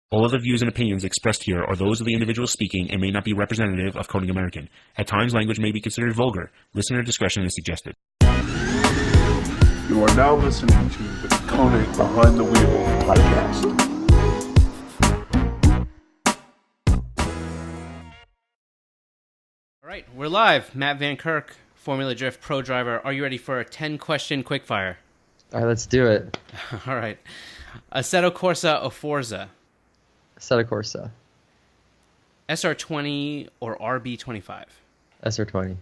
All of the views and opinions expressed here are those of the individual speaking and may not be representative of Konig American. At times, language may be considered vulgar. Listener discretion is suggested. You are now listening to the Konig Behind the Wheel podcast. All right, we're live. Matt Vankirk, Formula Drift Pro Driver. Are you ready for a 10-question quickfire? All right, let's do it. All right. Assetto Corsa or Forza? Assetto Corsa. SR20 or RB25? SR20.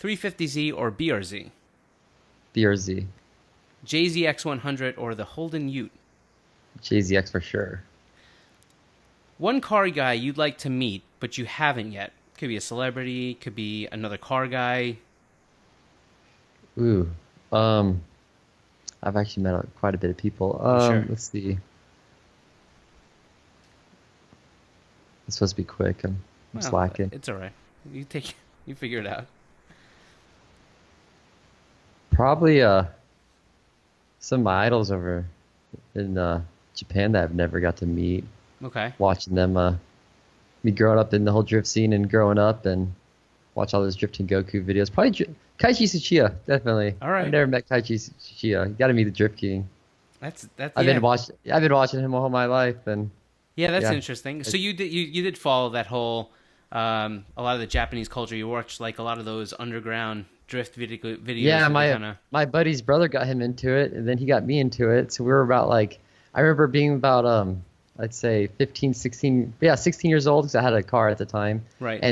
350Z or BRZ? BRZ. JZX100 or the Holden Ute? JZX for sure. One car guy you'd like to meet, but you haven't yet. Could be a celebrity, could be another car guy. Ooh. I've actually met quite a bit of people. Sure. Let's see. It's supposed to be quick. I'm slacking. It's all right. You figure it out. Probably some of my idols over in Japan that I've never got to meet. Okay. Watching them, me growing up in the whole drift scene and growing up and watch all those drifting Goku videos. Probably Kaiichi Tsuchiya, definitely. All right. I've never met Kaiichi Tsuchiya. You got to meet the Drift King. That's. I've been watching him all my life, and yeah, that's interesting. So you did follow that whole a lot of the Japanese culture. You watched like a lot of those underground drift videos. Yeah, my buddy's brother got him into it, and then he got me into it. So we were about I remember being about I'd say 15, 16 years old because I had a car at the time. Right.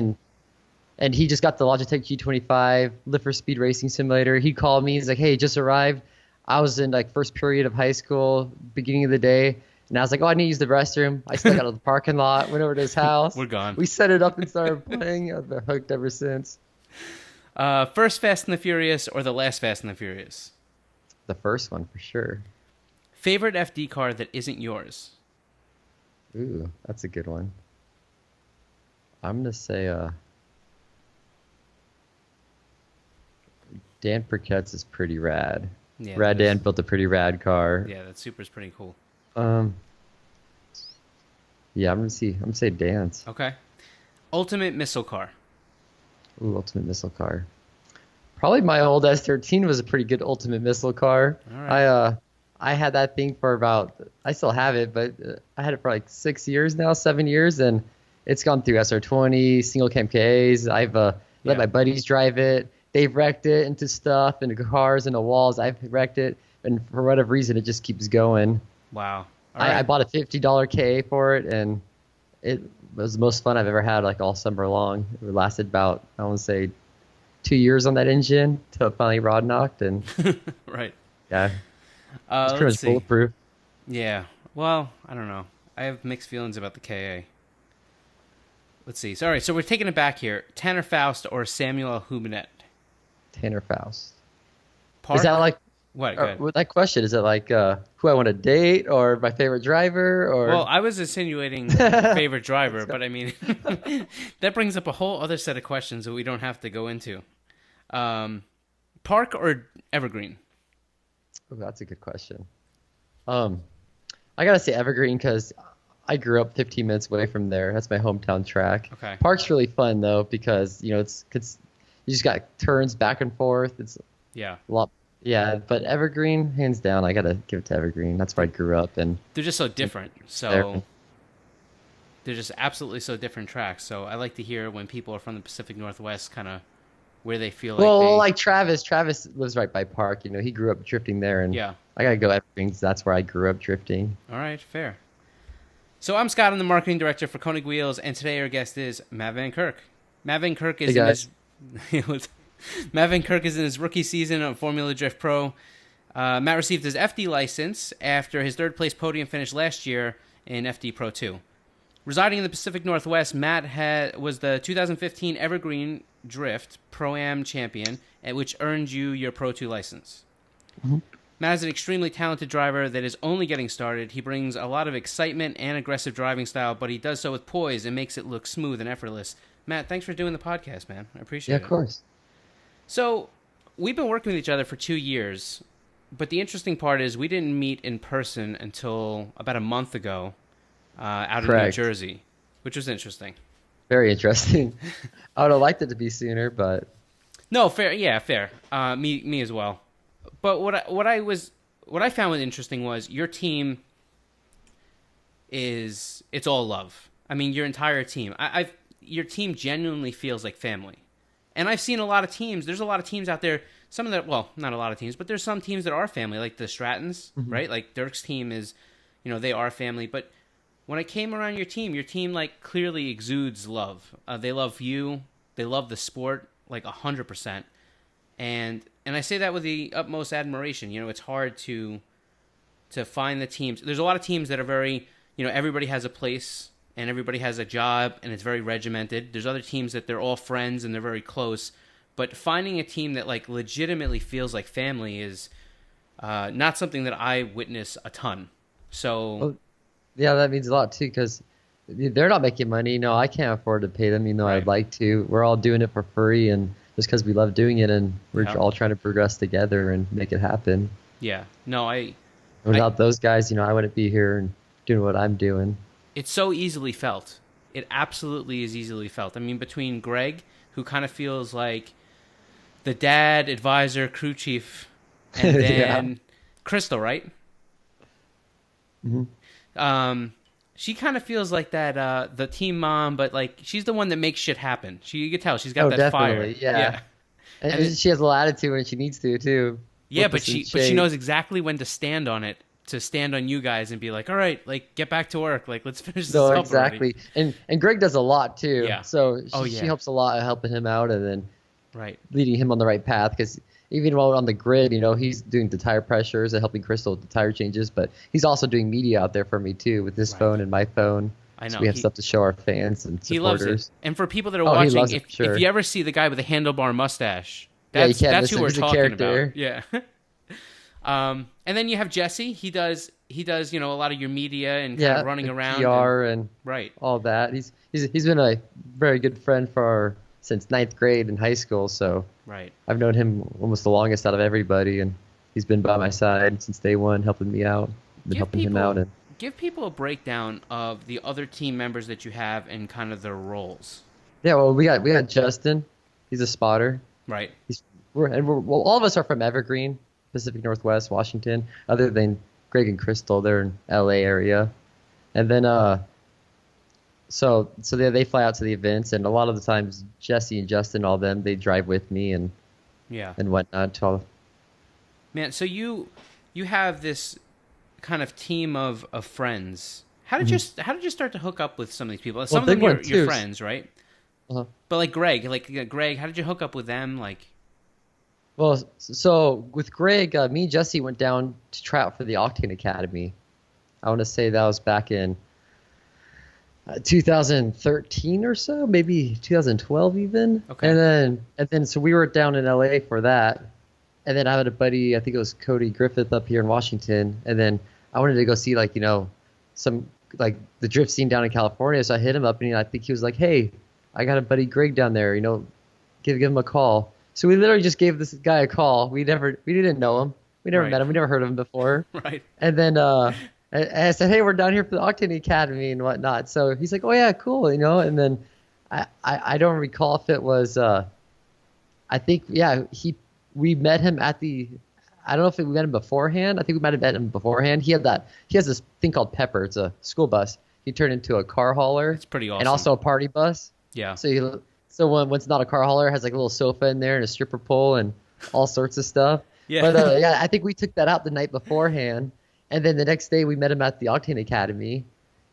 And he just got the Logitech G25 Lift for Speed Racing Simulator. He called me. He's like, "Hey, just arrived." I was in first period of high school, beginning of the day, and I was like, "Oh, I need to use the restroom." I stuck out of the parking lot, went over to his house. We're gone. We set it up and started playing. I've been hooked ever since. First Fast and the Furious or the last Fast and the Furious? The first one for sure. Favorite FD car that isn't yours? Ooh, that's a good one. I'm gonna say Dan Perquet's is pretty rad. Yeah, Rad Dan built a pretty rad car. Yeah, that Supra's pretty cool. Yeah, I'm gonna say Dan's. Okay. Ultimate missile car. Ooh, ultimate missile car. Probably my old S13 was a pretty good ultimate missile car. All right. I had that thing for I still have it, but I had it for 7 years, and it's gone through SR20, single cam KAs. I've let my buddies drive it. They've wrecked it into stuff, into cars, into walls. I've wrecked it, and for whatever reason, it just keeps going. Wow. All right. I bought a $50 KA for it, and it was the most fun I've ever had, all summer long. It lasted about, I want to say, 2 years on that engine till it finally rod knocked, and right. yeah. It's pretty much bulletproof. Yeah. Well, I don't know. I have mixed feelings about the KA. Let's see. Sorry. So we're taking it back here. Tanner Faust or Samuel Hubinet? Tanner Faust. Park? Is that what? Go ahead. With that question, is it who I want to date or my favorite driver? Or Well, I was insinuating favorite driver, but I mean, that brings up a whole other set of questions that we don't have to go into. Park or Evergreen? Oh, that's a good question. I gotta say Evergreen because I grew up 15 minutes away from there. That's my hometown track. Okay. Park's really fun though because you just got turns back and forth. It's Yeah. a lot. Yeah, but Evergreen, hands down, I gotta give it to Evergreen. That's where I grew up, and They're just so different. So they're just absolutely so different tracks. So I like to hear when people are from the Pacific Northwest, kind of where they feel like Travis. Travis lives right by Park. He grew up drifting there, and Yeah. I gotta go Evergreen 'cause that's where I grew up drifting. All right, fair. So I'm Scott. I'm the marketing director for Konig Wheels, and today our guest is Matt Vankirk. Matt Vankirk is Matt Vankirk is in his rookie season of Formula Drift Pro. Matt received his FD license after his third place podium finish last year in FD Pro 2. Residing in the Pacific Northwest, Matt was the 2015 Evergreen Drift Pro-Am champion, which earned you your Pro 2 license. Mm-hmm. Matt is an extremely talented driver that is only getting started. He brings a lot of excitement and aggressive driving style, but he does so with poise and makes it look smooth and effortless. Matt, thanks for doing the podcast, man. I appreciate it. Yeah, of course. So, we've been working with each other for 2 years, but the interesting part is we didn't meet in person until about a month ago out of New Correct. Jersey, which was interesting. Very interesting. I would have liked it to be sooner, but No, fair. Yeah, fair. Me as well. But what I found interesting was your team it's all love. I mean, your entire team. Your team genuinely feels like family. And I've seen a lot of teams. There's a lot of teams out there. Some of that, well, not a lot of teams, but there's some teams that are family, like the Strattons, right? Like Dirk's team is, they are family. But when I came around your team like clearly exudes love. They love you. They love the sport like 100%. And I say that with the utmost admiration. It's hard to find the teams. There's a lot of teams that are very, everybody has a place and everybody has a job and it's very regimented. There's other teams that they're all friends and they're very close. But finding a team that like legitimately feels like family is not something that I witness a ton. So, well, yeah, that means a lot too because they're not making money. No, I can't afford to pay them. Right. I'd like to. We're all doing it for free and just because we love doing it and we're all trying to progress together and make it happen. Yeah. No, Without those guys, I wouldn't be here and doing what I'm doing. It's so easily felt. It absolutely is easily felt. I mean, between Greg, who kind of feels like the dad, advisor, crew chief, and then Crystal, right? Mm-hmm. She kind of feels like that, the team mom, but like she's the one that makes shit happen. You can tell she's got that definitely. fire. Yeah. And she has a little attitude when she needs to too. Yeah, but she knows exactly when to stand on it. To stand on you guys and be like, all right, like get back to work, like let's finish this up exactly. already. And Greg does a lot too. Yeah. So she helps a lot helping him out and then leading him on the right path because even while on the grid, he's doing the tire pressures and helping Crystal with the tire changes, but he's also doing media out there for me too with his phone and my phone. I know. So we have stuff to show our fans and supporters. He loves it. And for people that are watching, if you ever see the guy with the handlebar mustache, that's who we're talking about. Yeah. And then you have Jesse. He does a lot of your media and kind of running around PR and all that. He's been a very good friend since ninth grade in high school. So I've known him almost the longest out of everybody, and he's been by my side since day one, helping me out. Give people a breakdown of the other team members that you have and kind of their roles. Yeah, well, we got Justin. He's a spotter. Right. All of us are from Evergreen, Pacific Northwest, Washington, other than Greg and Crystal. They're in LA area. And then so they fly out to the events, and a lot of the times Jesse and Justin, all them, they drive with me and whatnot. Man, so you have this kind of team of friends. How did you start to hook up with some of these people? Some of them are your friends, right? Uh-huh. But like Greg, how did you hook up with them? Like, well, so with Greg, me and Jesse went down to try out for the Octane Academy. I want to say that was back in 2013 or so, maybe 2012 even. Okay. And then so we were down in LA for that. And then I had a buddy, I think it was Cody Griffith up here in Washington. And then I wanted to go see some the drift scene down in California. So I hit him up and I think he was like, "Hey, I got a buddy Greg down there, give him a call." So we literally just gave this guy a call. We didn't know him. We never met him. We never heard of him before. Right. And then I said, "Hey, we're down here for the Octane Academy and whatnot." So he's like, "Oh yeah, cool," And then I don't recall if it was I think we met him at the. I don't know if we met him beforehand. I think we might have met him beforehand. He has this thing called Pepper. It's a school bus. He turned into a car hauler. It's pretty awesome. And also a party bus. Yeah. So when it's not a car hauler, it has like a little sofa in there and a stripper pole and all sorts of stuff. Yeah. But I think we took that out the night beforehand, and then the next day we met him at the Octane Academy,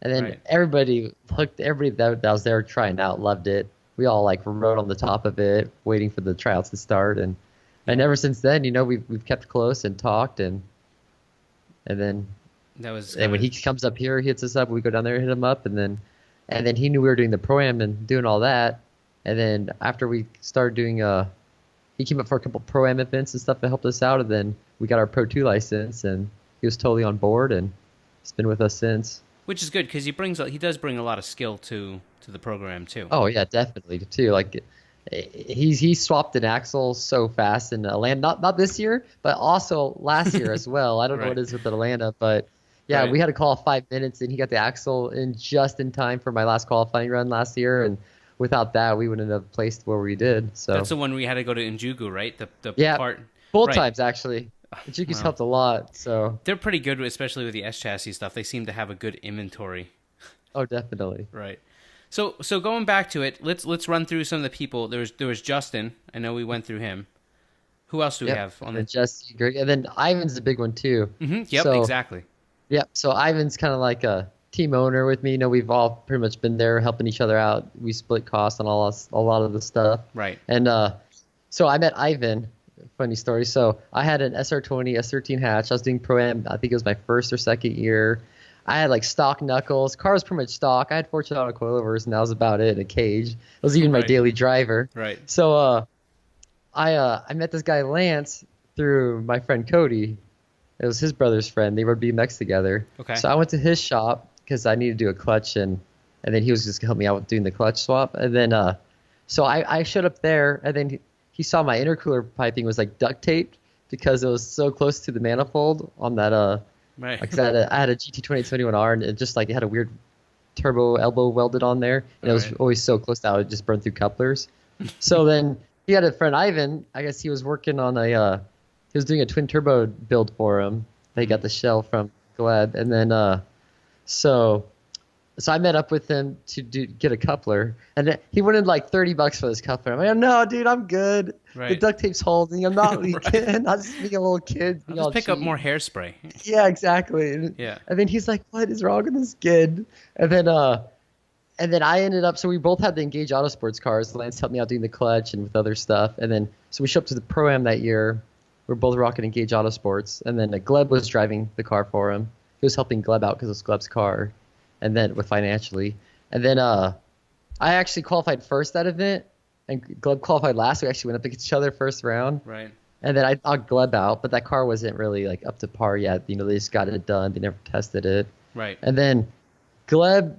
and then everybody that was there trying out loved it. We all rode on the top of it, waiting for the tryouts to start, and ever since then, we've kept close and talked, and then when he comes up here, he hits us up. We go down there, hit him up, and then he knew we were doing the pro-am and doing all that. And then after we started doing he came up for a couple pro-am events and stuff that helped us out, and then we got our Pro 2 license, and he was totally on board, and he's been with us since. Which is good because he does bring a lot of skill to the program too. Oh yeah, definitely too. He swapped an axle so fast in Atlanta, not this year, but also last year as well. I don't know what it is with Atlanta, but Yeah, Right. we had to call 5 minutes, and he got the axle in just in time for my last qualifying run last year. And without that, we wouldn't have placed where we did. So That's the one we had to go to Injugu, right? The yeah, part. both Right. times actually. Juku's Wow. helped a lot. So They're pretty good, especially with the S chassis stuff. They seem to have a good inventory. oh, definitely. Right. So going back to it, let's run through some of the people. There was Justin. I know we went through him. Who else do we Yep. have on And the? then Jesse, Greg, and then Ivan's a big one too. Yep, So- exactly. Yep. So Ivan's kind of like a team owner with me. You know, we've all pretty much been there helping each other out. We split costs on a lot of the stuff. Right. And so I met Ivan. Funny story. So I had an SR20, S13 hatch. I was doing Pro-Am. I think it was my first or second year. I had like stock knuckles. Car was pretty much stock. I had Fortune Auto coilovers, and that was about it. A cage. It was even my Right. daily driver. Right. So I met this guy Lance through my friend Cody. It was his brother's friend. They rode BMX together. Okay. So I went to his shop because I needed to do a clutch, and then he was just gonna help me out with doing the clutch swap. And then so I showed up there, and then he saw my intercooler piping was like duct taped because it was so close to the manifold on that Right. because I had a GT2021R, and it just like it had a weird turbo elbow welded on there, and it was Right. always so close that I would just burn through couplers. So then he had a friend Ivan. I guess he was working on he was doing a twin turbo build for him. They got the shell from Gleb, and then so I met up with him to get a coupler, and then he wanted like $30 for this coupler. I'm like, no, dude, I'm good. The Right. duct tape's holding. I'm not leaking. I'll just be a little kid. I'll being all just pick up cheap. more hairspray. Yeah, exactly. And, Yeah. and then he's like, "What is wrong with this kid?" And then I ended up. So we both had the Engage Autosports cars. Lance helped me out doing the clutch and with other stuff. And then so we showed up to the Pro-Am that year. We're both rocking Engage Autosports. And then Gleb was driving the car for him. He was helping Gleb out because it was Gleb's car, and then with financially. And then I actually qualified first that event, and Gleb qualified last. We actually went up against each other first round. Right. And then I knocked Gleb out, but that car wasn't really like up to par yet. You know, they just got it done. They never tested it. Right. And then Gleb,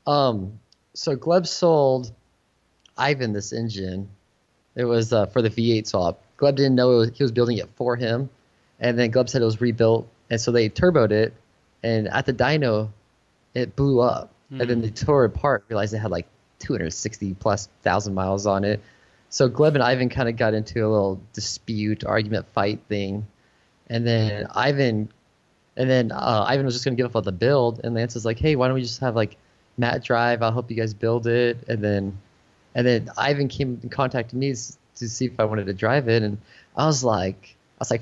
so Gleb sold Ivan this engine. It was for the V8 swap. Gleb didn't know he was building it for him. And then Gleb said it was rebuilt. And so they turboed it. And at the dyno, it blew up. And then they tore it apart, realized it had like 260 plus thousand miles on it. So Gleb and Ivan kind of got into a little dispute, argument, fight thing. And then Ivan was just gonna give up on the build, and Lance was like, "Hey, why don't we just have like Matt drive? I'll help you guys build it." And then Ivan came and contacted me to see if I wanted to drive it, and I was like,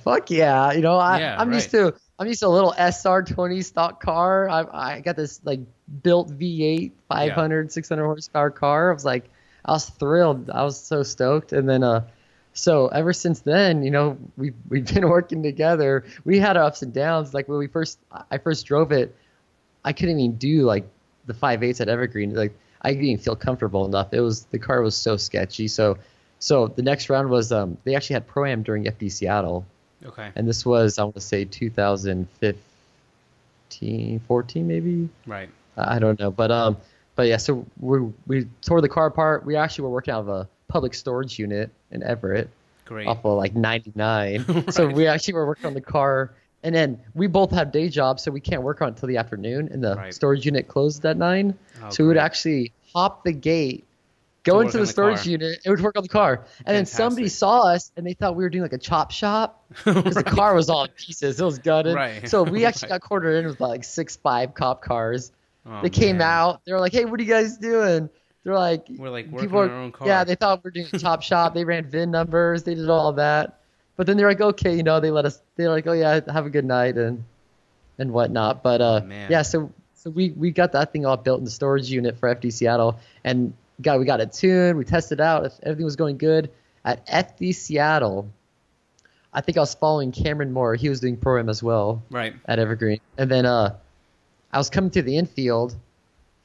"Fuck yeah!" You know, I'm used to a little SR20 stock car. I got this like built V8 500 600 horsepower car. I was thrilled. I was so stoked. And then so ever since then, you know, we've been working together. We had our ups and downs. Like when I first drove it, I couldn't even do like the 5.8s at Evergreen. Like I didn't even feel comfortable enough. The car was so sketchy. So the next round was they actually had Pro-Am during FD Seattle. Okay. And this was, I want to say 2015, 14 maybe. Right. I don't know, but yeah. So we tore the car apart. We actually were working out of a public storage unit in Everett, Great. off of like 99. So we actually were working on the car, and then we both have day jobs, so we can't work on it until the afternoon. And the Right. storage unit closed at 9, Oh, so we would great. actually hop the gate, go work into on the the storage car. unit, and we'd work on the car. And then somebody Fantastic. saw us, and they thought we were doing like a chop shop because the car was all in pieces. It was gutted. Right. So we actually Right. got quartered in with like 6'5" cop cars. Oh, They came man. out. They were like, "Hey, what are you guys doing?" They're like, We're like working people on are- our own car. Yeah, they thought we were doing a chop shop. They ran VIN numbers. They did all that. But then they're like, "Okay, you know," they let us. They're like, "Oh yeah, have a good night," and whatnot. But man. yeah, so we got that thing all built in the storage unit for FD Seattle, and we got it tuned. We tested out if everything was going good at FD Seattle. I think I was following Cameron Moore. He was doing Pro-Am as well Right. at Evergreen. And then I was coming through the infield,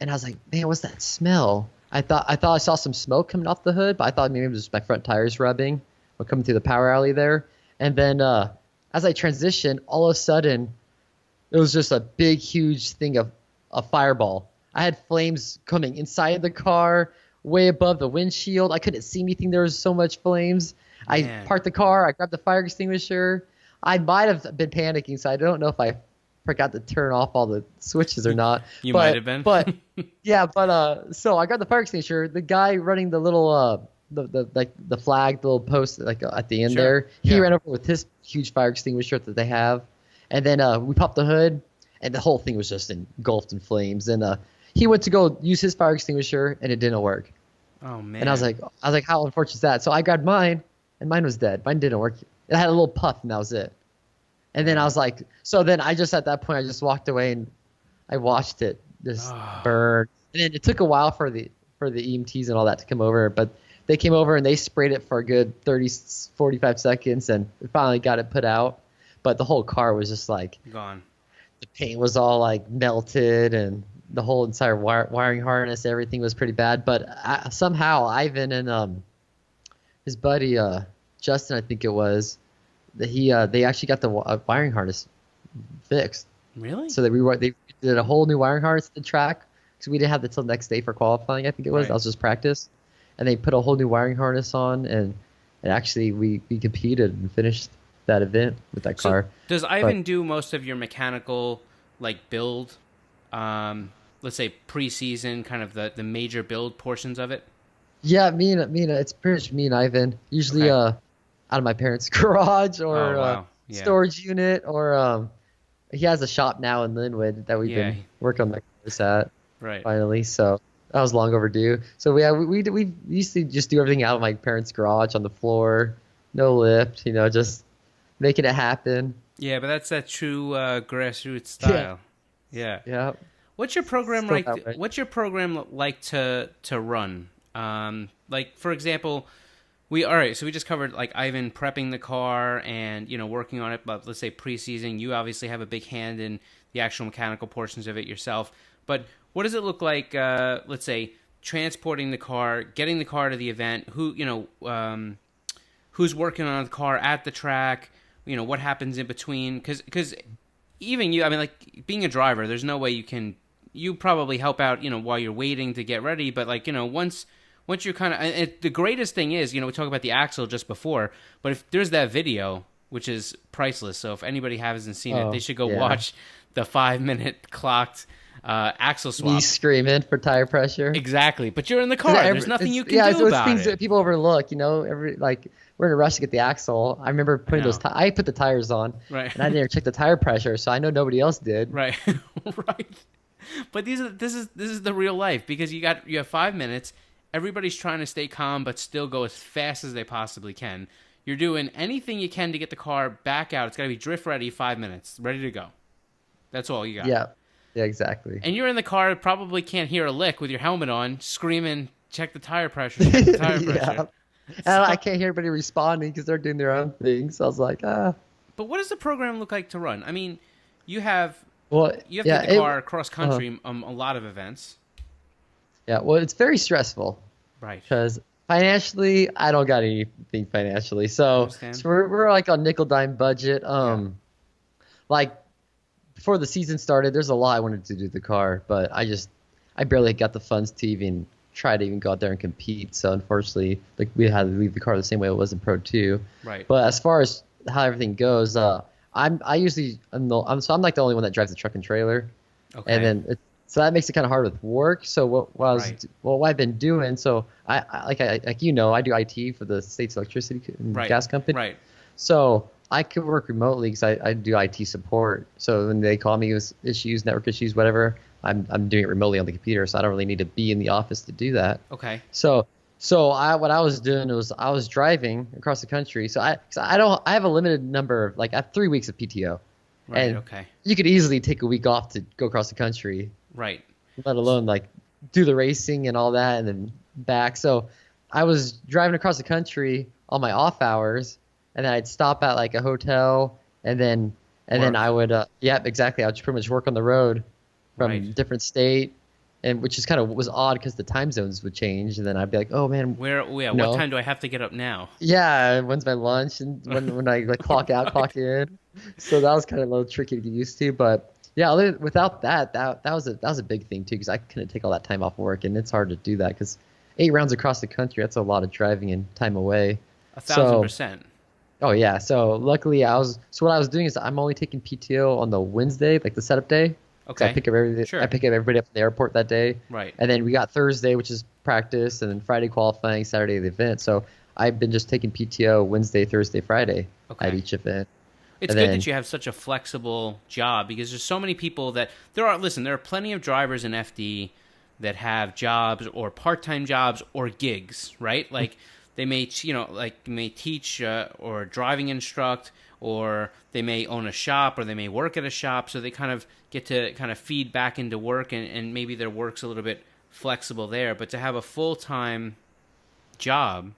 and I was like, "Man, what's that smell?" I thought I saw some smoke coming off the hood, but I thought maybe it was just my front tires rubbing or coming through the power alley there. And then as I transitioned, all of a sudden, it was just a big, huge thing of a fireball. I had flames coming inside the car, way above the windshield. I couldn't see anything. There was so much flames. Man. I parked the car. I grabbed the fire extinguisher. I might have been panicking, so I don't know if I forgot to turn off all the switches or not. You might have been. But yeah, but so I got the fire extinguisher. The guy running the little the flag, the little post like at the end Sure. there, he Yeah. ran over with his huge fire extinguisher that they have, and then we popped the hood, and the whole thing was just engulfed in flames. And he went to go use his fire extinguisher, and it didn't work. Oh man. And I was like, how unfortunate is that? So I grabbed mine, and mine was dead. Mine didn't work. It had a little puff, and that was it. And then I was like, so then I just at that point I just walked away and I watched it just burn. And then it took a while for the EMTs and all that to come over, but they came over and they sprayed it for a good 30, 45 seconds, and we finally got it put out. But the whole car was just like gone. the paint was all like melted, and the whole entire wiring harness, everything was pretty bad. But somehow Ivan and his buddy Justin, I think it was, that they actually got the wiring harness fixed. Really? So they did a whole new wiring harness at the track because we didn't have it till the next day for qualifying. I think it was. Right. That was just practice, and they put a whole new wiring harness on, and actually we competed and finished that event with that car. Does Ivan do most of your mechanical like build? Let's say preseason, kind of the major build portions of it. Yeah, me and it's pretty much me and Ivan. Usually Okay. out of my parents' garage or Oh, wow. Yeah. storage unit, or he has a shop now in Linwood that we've been working on the cars at Right. finally. So that was long overdue. So we used to just do everything out of my parents' garage on the floor, no lift, just making it happen. Yeah, but that's that true grassroots style. Yeah. Yeah. What's your program Still like? that way. What's your program like to run? Like for example, so we just covered like Ivan prepping the car and working on it. But let's say preseason, you obviously have a big hand in the actual mechanical portions of it yourself. But what does it look like? Let's say transporting the car, getting the car to the event. Who's working on the car at the track? What happens in between? Because even you, I mean, like being a driver, there's no way you probably help out, while you're waiting to get ready. But like, once you're kind of, the greatest thing is, we talked about the axle just before, but if there's that video, which is priceless. So if anybody hasn't seen it, they should go watch the 5-minute clocked axle swap. Me screaming for tire pressure. Exactly. But you're in the car. There's nothing you can do it's about things it. that people overlook, we're in a rush to get the axle. I remember putting I put the tires on, Right. and I didn't check the tire pressure, so I know nobody else did. Right. Right. But this is the real life, because you have 5 minutes. Everybody's trying to stay calm but still go as fast as they possibly can. You're doing anything you can to get the car back out. It's got to be drift ready, 5 minutes, ready to go. That's all you got. Yeah. Yeah, exactly. And you're in the car, probably can't hear a lick with your helmet on, screaming, check the tire pressure, check the tire pressure. And I can't hear anybody responding because they're doing their own thing. So I was like, But what does the program look like to run? I mean, you have well, to get the car cross country a lot of events. Yeah, well, it's very stressful. Right. Because financially, I don't got anything financially. So we're like on nickel dime budget. Like before the season started, there's a lot I wanted to do with the car, but I barely got the funds to even try to even go out there and compete. So unfortunately, like we had to leave the car the same way it was in Pro 2. Right. But as far as how everything goes, I'm like the only one that drives the truck and trailer. Okay. And then so that makes it kind of hard with work. So what I've been doing, so I do IT for the state's electricity and gas company. Right. So I could work remotely because I do IT support. So when they call me with issues, network issues, whatever, I'm doing it remotely on the computer. So I don't really need to be in the office to do that. Okay. So what I was doing was I was driving across the country. So I have a limited number I have 3 weeks of PTO. Right. And okay. you could easily take a week off to go across the country. Right. Let alone do the racing and all that and then back. So I was driving across the country on my off hours, and then I'd stop at a hotel, and then I would exactly. I would just pretty much work on the road from a different state, and which is kind of was odd because the time zones would change, and then I'd be like, oh man, what time do I have to get up now? Yeah, when's my lunch, and when I clock out, clock in. So that was kind of a little tricky to get used to, but. Yeah, without that was a big thing too, because I couldn't take all that time off work, and it's hard to do that because 8 rounds across the country, that's a lot of driving and time away. 1,000%. Oh yeah. So luckily so what I was doing is I'm only taking PTO on the Wednesday, like the setup day. So Okay. I pick up everybody up from the airport that day. Right. And then we got Thursday, which is practice, and then Friday qualifying, Saturday the event. So I've been just taking PTO Wednesday, Thursday, Friday at each event. It's And good then, that you have such a flexible job because there's so many people that there are plenty of drivers in FD that have jobs or part-time jobs or gigs, right? Like they may, may teach or driving instruct, or they may own a shop, or they may work at a shop, so they kind of get to kind of feed back into work, and maybe their work's a little bit flexible there. But to have a full-time job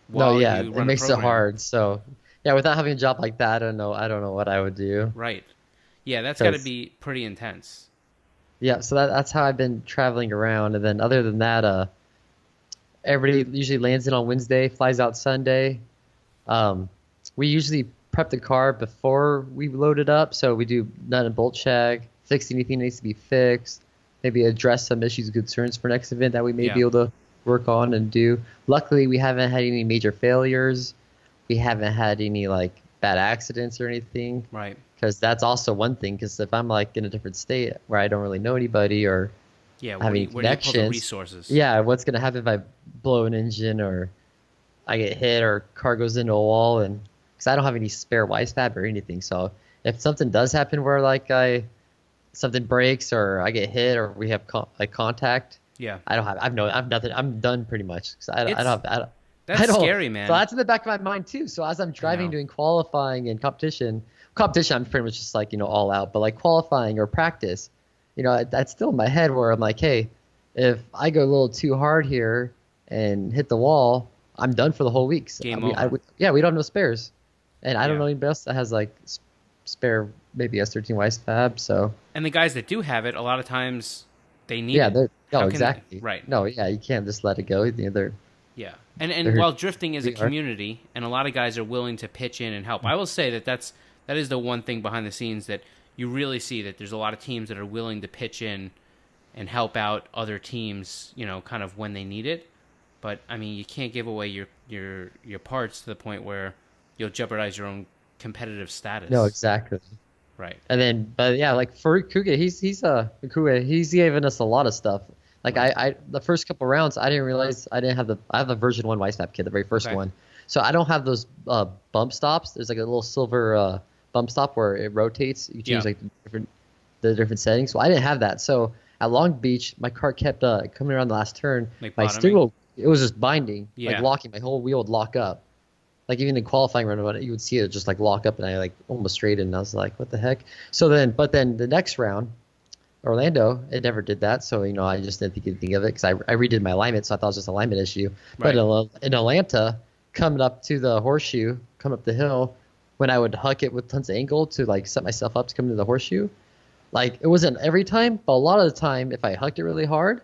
while you it run a makes it program, hard. So yeah, without having a job like that, I don't know what I would do. right? Yeah, that's got to 'Cause- be pretty intense. Yeah, so that's how I've been traveling around. And then other than that, everybody usually lands in on Wednesday, flies out Sunday. We usually prep the car before we load it up, so we do nut and bolt check, fix anything that needs to be fixed, maybe address some issues and concerns for next event that we may be able to work on and do. Luckily, we haven't had any major failures. We haven't had any like bad accidents or anything. Right. Because that's also one thing. Because if I'm like in a different state where I don't really know anybody or Yeah, have any where do you pull the connections, resources? yeah, what's gonna happen if I blow an engine or I get hit or car goes into a wall? And because I don't have any spare WiseFab or anything, so if something does happen where like something breaks or I get hit or we have contact, Yeah. I've nothing. I'm done pretty much. 'Cause I don't. That's I don't, scary, man. So that's in the back of my mind too. So as I'm driving, doing qualifying and competition, I'm pretty much just like, all out. But like qualifying or practice, that's still in my head where I'm like, hey, if I go a little too hard here and hit the wall, I'm done for the whole week. So, Game we over. don't have no spares, and I don't Yeah. know anybody else that has like spare maybe S13 Wisefab. So And the guys that do have it, a lot of times they need yeah, it. How can- exactly. Right. No, yeah, you can't just let it go. They're Yeah. And They're while drifting is a pretty hard. community, and a lot of guys are willing to pitch in and help, I will say that is the one thing behind the scenes that you really see, that there's a lot of teams that are willing to pitch in and help out other teams, kind of when they need it. But I mean, you can't give away your parts to the point where you'll jeopardize your own competitive status. no, exactly. Right. And then, but yeah, like for Kuga, he's given us a lot of stuff. Like I the first couple rounds, I didn't realize I have a version 1 Wisefab kit, the very first one. So I don't have those bump stops. There's like a little silver bump stop where it rotates. You change like the different settings. So I didn't have that. So at Long Beach, my car kept coming around the last turn. Like my bottoming? steering wheel, it was just binding, Yeah. like locking. My whole wheel would lock up. Like even in qualifying run, you would see it just like lock up, and I like almost straightened. And I was like, what the heck? But then the next round, Orlando, it never did that. So, I just didn't think anything of it because I redid my alignment, so I thought it was just an alignment issue. Right. But in Atlanta, coming up to the horseshoe, coming up the hill, when I would huck it with tons of angle to like set myself up to come to the horseshoe, like it wasn't every time, but a lot of the time, if I hucked it really hard,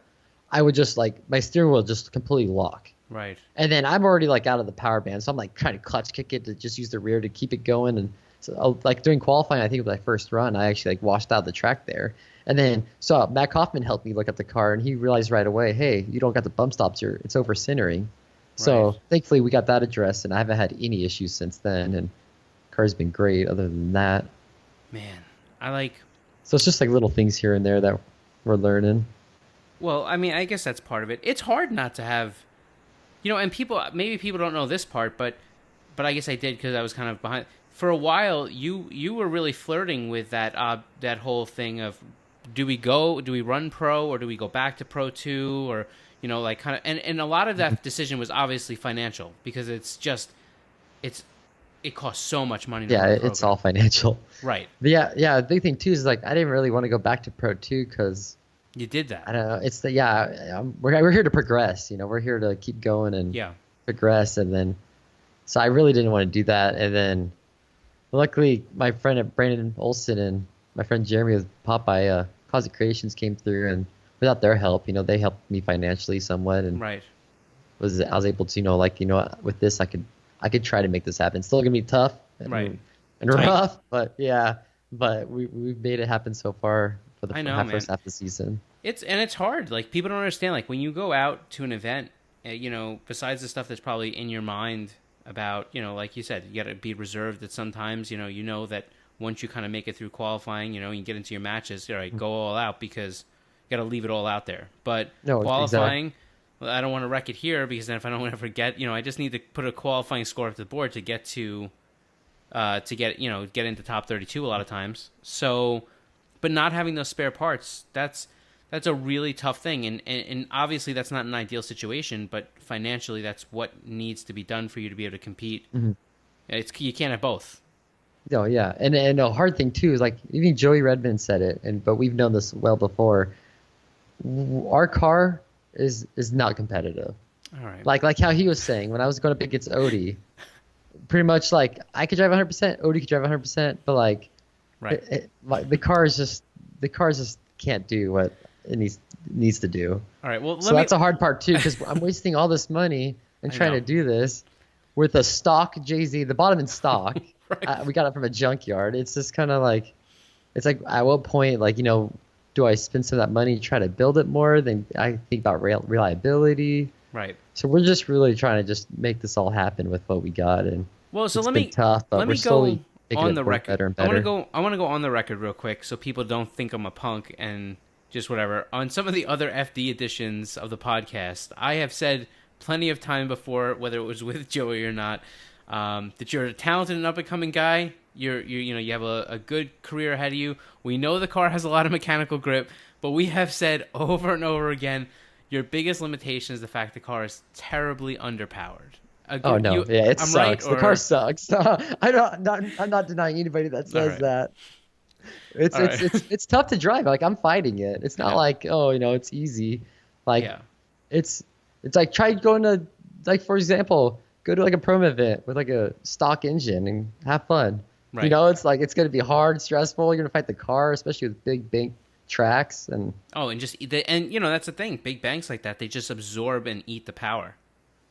I would just like my steering wheel just completely lock. Right. And then I'm already like out of the power band, so I'm like trying to clutch kick it to just use the rear to keep it going. And so like during qualifying, I think it was my first run, I actually like washed out the track there. And then so Matt Kaufman helped me look at the car, and he realized right away, hey, you don't got the bump stops here; it's over centering. So thankfully we got that addressed, and I haven't had any issues since then. And the car's been great. Other than that, Man, I like. so it's just like little things here and there that we're learning. Well, I mean, I guess that's part of it. It's hard not to have, and maybe people don't know this part, but I guess I did because I was kind of behind. For a while, you were really flirting with that whole thing of, do we run pro, or do we go back to Pro 2, or like kind of, and a lot of that decision was obviously financial, because it costs so much money to Yeah, run a it's program. all financial. Right. But yeah. The big thing too is like I didn't really want to go back to Pro 2 because You did that. I don't know. It's we're here to progress. We're here to keep going and progress. And then, so I really didn't want to do that. And then, luckily, my friend Brandon Olson and my friend Jeremy with Popeye Closet Creations came through, and without their help, they helped me financially somewhat, and Right. I was able to, with this I could try to make this happen. It's still gonna be tough, and, Right. and rough, but we made it happen so far for the first half of the season. It's hard. Like, people don't understand. Like, when you go out to an event, besides the stuff that's probably in your mind about, like you said, you got to be reserved at sometimes, you know that once you kind of make it through qualifying, you get into your matches, all right, go all out because you got to leave it all out there. But No, qualifying, well, I don't want to wreck it here because then if I don't want to forget, I just need to put a qualifying score up the board to get get into top 32 a lot of times. So, but not having those spare parts, that's a really tough thing. And obviously that's not an ideal situation, but financially that's what needs to be done for you to be able to compete. Mm-hmm. You can't have both. No, yeah, and a hard thing too is like even Joey Redmond said it, but we've known this well before. Our car is not competitive. All right. Like how he was saying when I was going up against Odie, pretty much like I could drive 100%, Odie could drive 100%, but like, right. The cars just can't do what it needs to do. All right. Well, that's a hard part too because I'm wasting all this money and trying to do this with a stock JZ, the bottom in stock. Right. We got it from a junkyard. It's just kind of like, it's like at what point, like, do I spend some of that money to try to build it more? Then I think about reliability. Right. So we're just really trying to just make this all happen with what we got. And well, so it's been tough, but we're slowly on the record. Better and better. I want to go on the record real quick so people don't think I'm a punk and just whatever. On some of the other FD editions of the podcast, I have said plenty of time before, whether it was with Joey or not, that you're a talented and up-and-coming guy. You have a good career ahead of you. We know the car has a lot of mechanical grip, but we have said over and over again, your biggest limitation is the fact the car is terribly underpowered. It sucks. Right, the car sucks. I'm not denying anybody that says that. It's tough to drive. Like I'm fighting it. It's not like it's easy. Like it's like try going to, like, for example, go to like a pro event with like a stock engine and have fun. Right. It's like it's going to be hard, stressful. You're going to fight the car, especially with big bank tracks and that's the thing. Big banks like that, they just absorb and eat the power.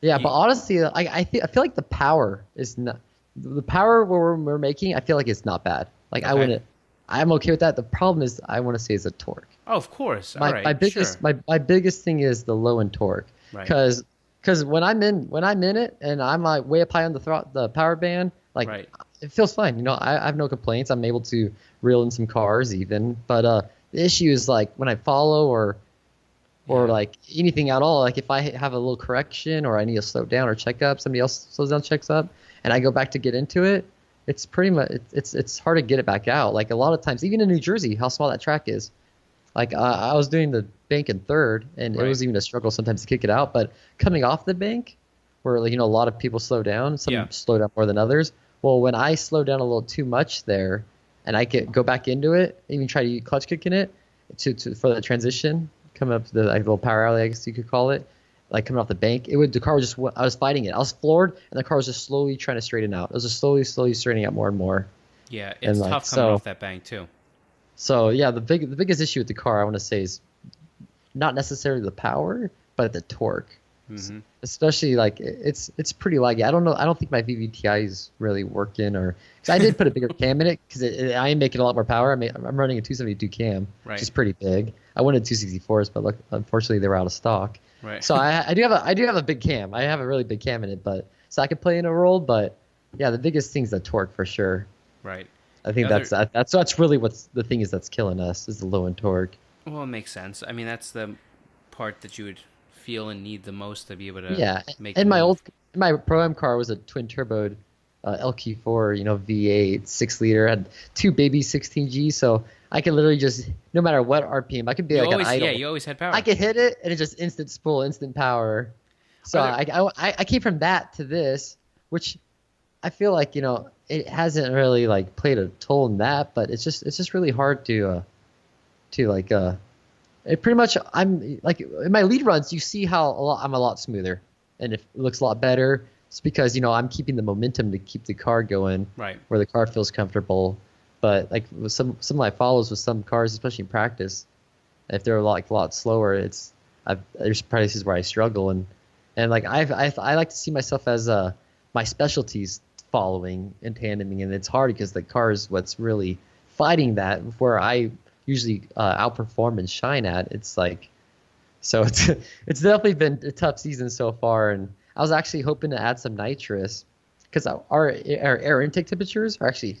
Yeah, but honestly, I feel like the power is not the power where we're making. I feel like it's not bad. Like okay. I'm okay with that. The problem is I want to say is the torque. Oh, of course. My biggest thing is the low end torque. Because when I'm in it and I'm like way up high on the power band, like it feels fine. I have no complaints. I'm able to reel in some cars even. But the issue is like when I follow or like anything at all, like if I have a little correction or I need to slow down or check up, somebody else slows down, checks up, and I go back to get into it, it's pretty much it's hard to get it back out. Like a lot of times, even in New Jersey, how small that track is. Like I was doing the bank in third, and it was even a struggle sometimes to kick it out. But coming off the bank, where a lot of people slow down, some slow down more than others. Well, when I slow down a little too much there, and I go back into it, even try to clutch kick in it for the transition, coming up to the little power alley, I guess you could call it, like coming off the bank, I was fighting it. I was floored, and the car was just slowly trying to straighten out. It was just slowly straightening out more and more. Yeah, it's tough coming off that bank too. So yeah, the biggest issue with the car I want to say is not necessarily the power, but the torque. Mm-hmm. Especially like it's pretty laggy. I don't know. I don't think my VVTi is really working, or because I did put a bigger cam in it because I am making a lot more power. I'm running a 272 cam, which is pretty big. I wanted 264s, but unfortunately they were out of stock. Right. So I do have a big cam. I have a really big cam in it, so I could play in a role. But yeah, the biggest thing's the torque for sure. Right. I think that's really what's the thing is that's killing us is the low end torque. Well, it makes sense. I mean, that's the part that you would feel and need the most to be able to make. And my Pro-Am car was a twin turboed LQ4, V8 6-liter, had two baby 16G, so I could literally just no matter what RPM, I could be an idle. Yeah, you always had power. I could hit it and it just instant spool, instant power. So I came from that to this, which I feel like it hasn't really like played a toll in that, but it's just really hard to it pretty much I'm like in my lead runs you see how I'm a lot smoother and it looks a lot better. It's because I'm keeping the momentum to keep the car going where the car feels comfortable. But like with some of my follows with some cars, especially in practice, if they're a lot slower, there's places where I struggle and like I like to see myself as my specialties following and tandeming, and it's hard because the car is what's really fighting that where I usually outperform and shine at. It's like, so it's definitely been a tough season so far, and I was actually hoping to add some nitrous because our air intake temperatures are actually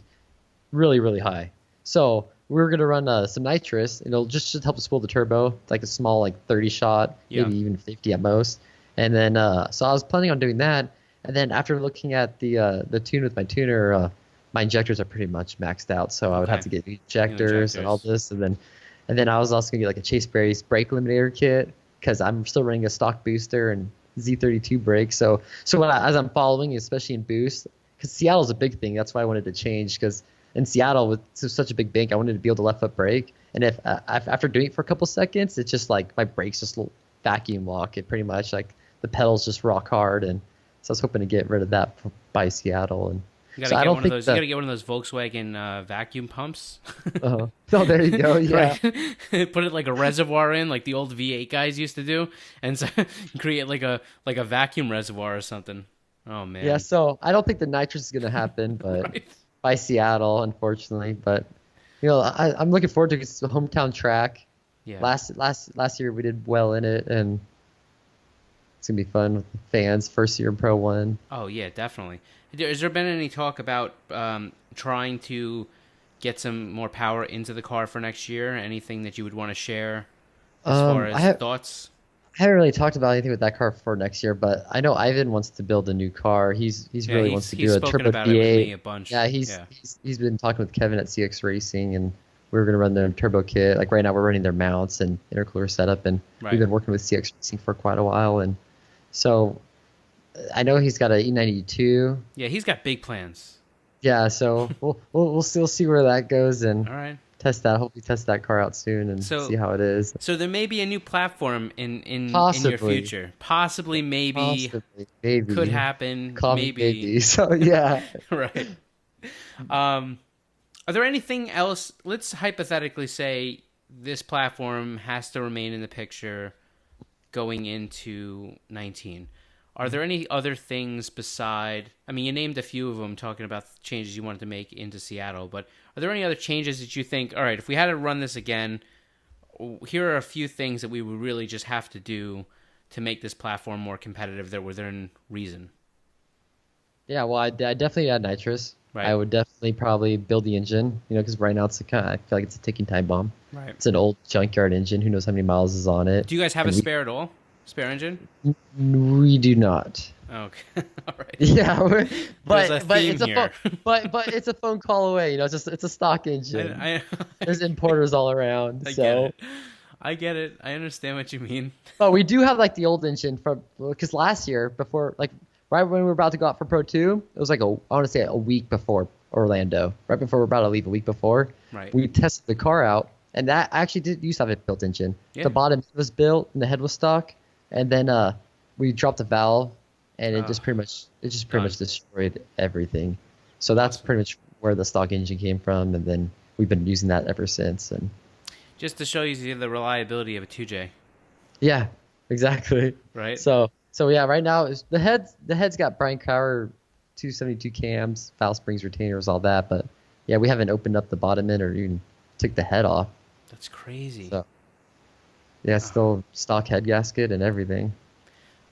really, really high. So we were going to run some nitrous. It'll just help us spool the turbo, like a small, like 30 shot, maybe even 50 at most. And then, so I was planning on doing that. And then after looking at the tune with my tuner, my injectors are pretty much maxed out. So I would have to get injectors and all this. And then I was also going to get like a Chase Berry's brake eliminator kit because I'm still running a stock booster and Z32 brakes. So as I'm following, especially in boost, because Seattle's a big thing. That's why I wanted to change, because in Seattle with such a big bank, I wanted to be able to left foot brake. And if after doing it for a couple seconds, it's just like my brakes just vacuum lock it pretty much. Like the pedals just rock hard. And so I was hoping to get rid of that by Seattle. And you gotta get one of those. You gotta get one of those Volkswagen vacuum pumps. Oh, there you go. Yeah. Right. Put it like a reservoir in, like the old V8 guys used to do, and so create like a vacuum reservoir or something. Oh man. Yeah. So I don't think the nitrous is gonna happen, but right. By Seattle, unfortunately. But I'm looking forward to it. It's a hometown track. Yeah. Last year we did well in it, and it's gonna be fun with the fans. First year in Pro 1. Oh yeah, definitely. Has there been any talk about trying to get some more power into the car for next year? Anything that you would want to share as far as thoughts? I haven't really talked about anything with that car for next year, but I know Ivan wants to build a new car. He's really wants to do a turbo about V8. It with me a bunch. Yeah, he's been talking with Kevin at CX Racing, and we're going to run their turbo kit. Like right now, we're running their mounts and intercooler setup, and we've been working with CX Racing for quite a while. And so I know he's got an E92. Yeah, he's got big plans. Yeah, so we'll still see where that goes, and all right. Hopefully test that car out soon and see how it is. So there may be a new platform in your future. Possibly, maybe. Could happen. Maybe. So yeah. Right. Are there anything else? Let's hypothetically say this platform has to remain in the picture going into 19. Are there any other things beside? I mean, you named a few of them, talking about the changes you wanted to make into Seattle. But are there any other changes that you think? All right, if we had to run this again, here are a few things that we would really just have to do to make this platform more competitive that were within reason. Yeah, well, I definitely add nitrous. Right. I would definitely probably build the engine. Because right now I feel like it's a ticking time bomb. Right. It's an old junkyard engine. Who knows how many miles is on it? Do you guys have a spare at all? Spare engine? We do not. Okay. All right. Yeah, but it's a but it's a phone call away. It's a stock engine. There's importers all around. I get it. I understand what you mean. But we do have like the old engine because last year before, like right when we were about to go out for Pro 2, it was like I want to say a week before Orlando, right before we're about to leave, a week before. Right. We tested the car out, and that actually did used to have a built engine. Yeah. The bottom was built and the head was stock. And then we dropped the valve, and it just pretty much destroyed everything. So that's pretty much where the stock engine came from, and then we've been using that ever since. And just to show you the reliability of a 2J. Yeah, exactly. Right. So yeah, right now the head's got Brian Cower 272 cams, valve springs, retainers, all that. But yeah, we haven't opened up the bottom end or even took the head off. That's crazy. So. Yeah, still stock head gasket and everything.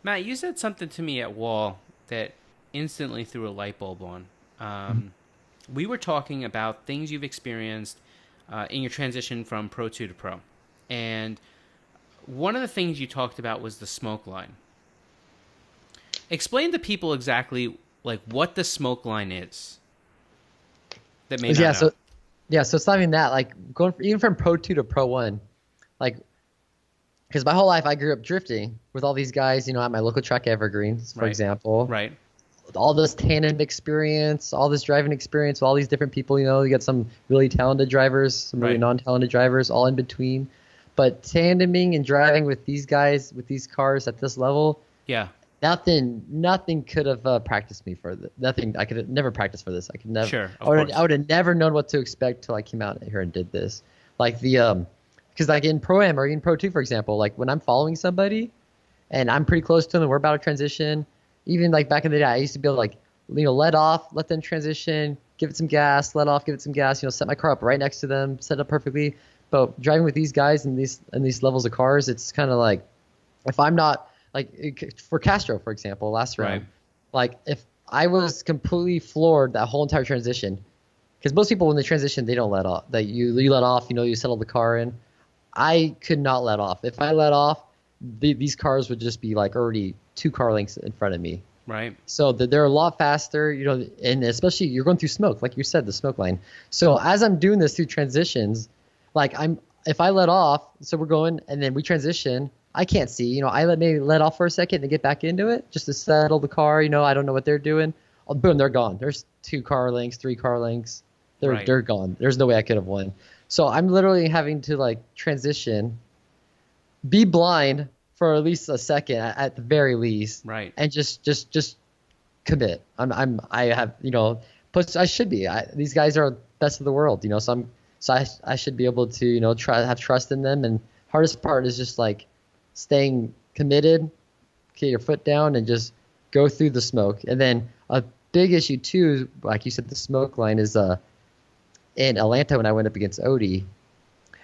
Matt, you said something to me at Wall that instantly threw a light bulb on. We were talking about things you've experienced in your transition from Pro 2 to Pro. And one of the things you talked about was the smoke line. Explain to people exactly like what the smoke line is. That may not know. So it's not even that. Like even from Pro 2 to Pro 1, like. Because my whole life I grew up drifting with all these guys, at my local track Evergreens, for example. Right. All this tandem experience, all this driving experience, all these different people, you get some really talented drivers, some really non-talented drivers, all in between. But tandeming and driving with these guys, with these cars at this level, nothing could have practiced me for this. Nothing. I could have never practiced for this. I could never. Sure. I would have never known what to expect till I came out here and did this. Like because like in Pro-Am or in Pro 2, for example, like when I'm following somebody and I'm pretty close to them and we're about to transition, even like back in the day, I used to be able to like, let off, let them transition, give it some gas, let off, give it some gas, set my car up right next to them, set up perfectly. But driving with these guys in these levels of cars, it's kind of like, if I'm not like for Castro, for example, last round, like if I was completely floored that whole entire transition. Because most people when they transition, they don't let off. That you let off, you settle the car in. I could not let off. If I let off, these cars would just be like already 2 car lengths in front of me. Right. So they're a lot faster, and especially you're going through smoke, like you said, the smoke line. So as I'm doing this through transitions, like if I let off, so we're going and then we transition, I can't see, I maybe let off for a second and get back into it just to settle the car. I don't know what they're doing. Oh, boom, they're gone. There's 2 car lengths, 3 car lengths. They're gone. There's no way I could have won. So I'm literally having to like transition, be blind for at least a second at the very least, right? And just commit. I have plus I should be. These guys are best of the world, so I should be able to try to have trust in them. And hardest part is just like staying committed, get your foot down, and just go through the smoke. And then a big issue too, like you said, the smoke line is in Atlanta when I went up against Odie.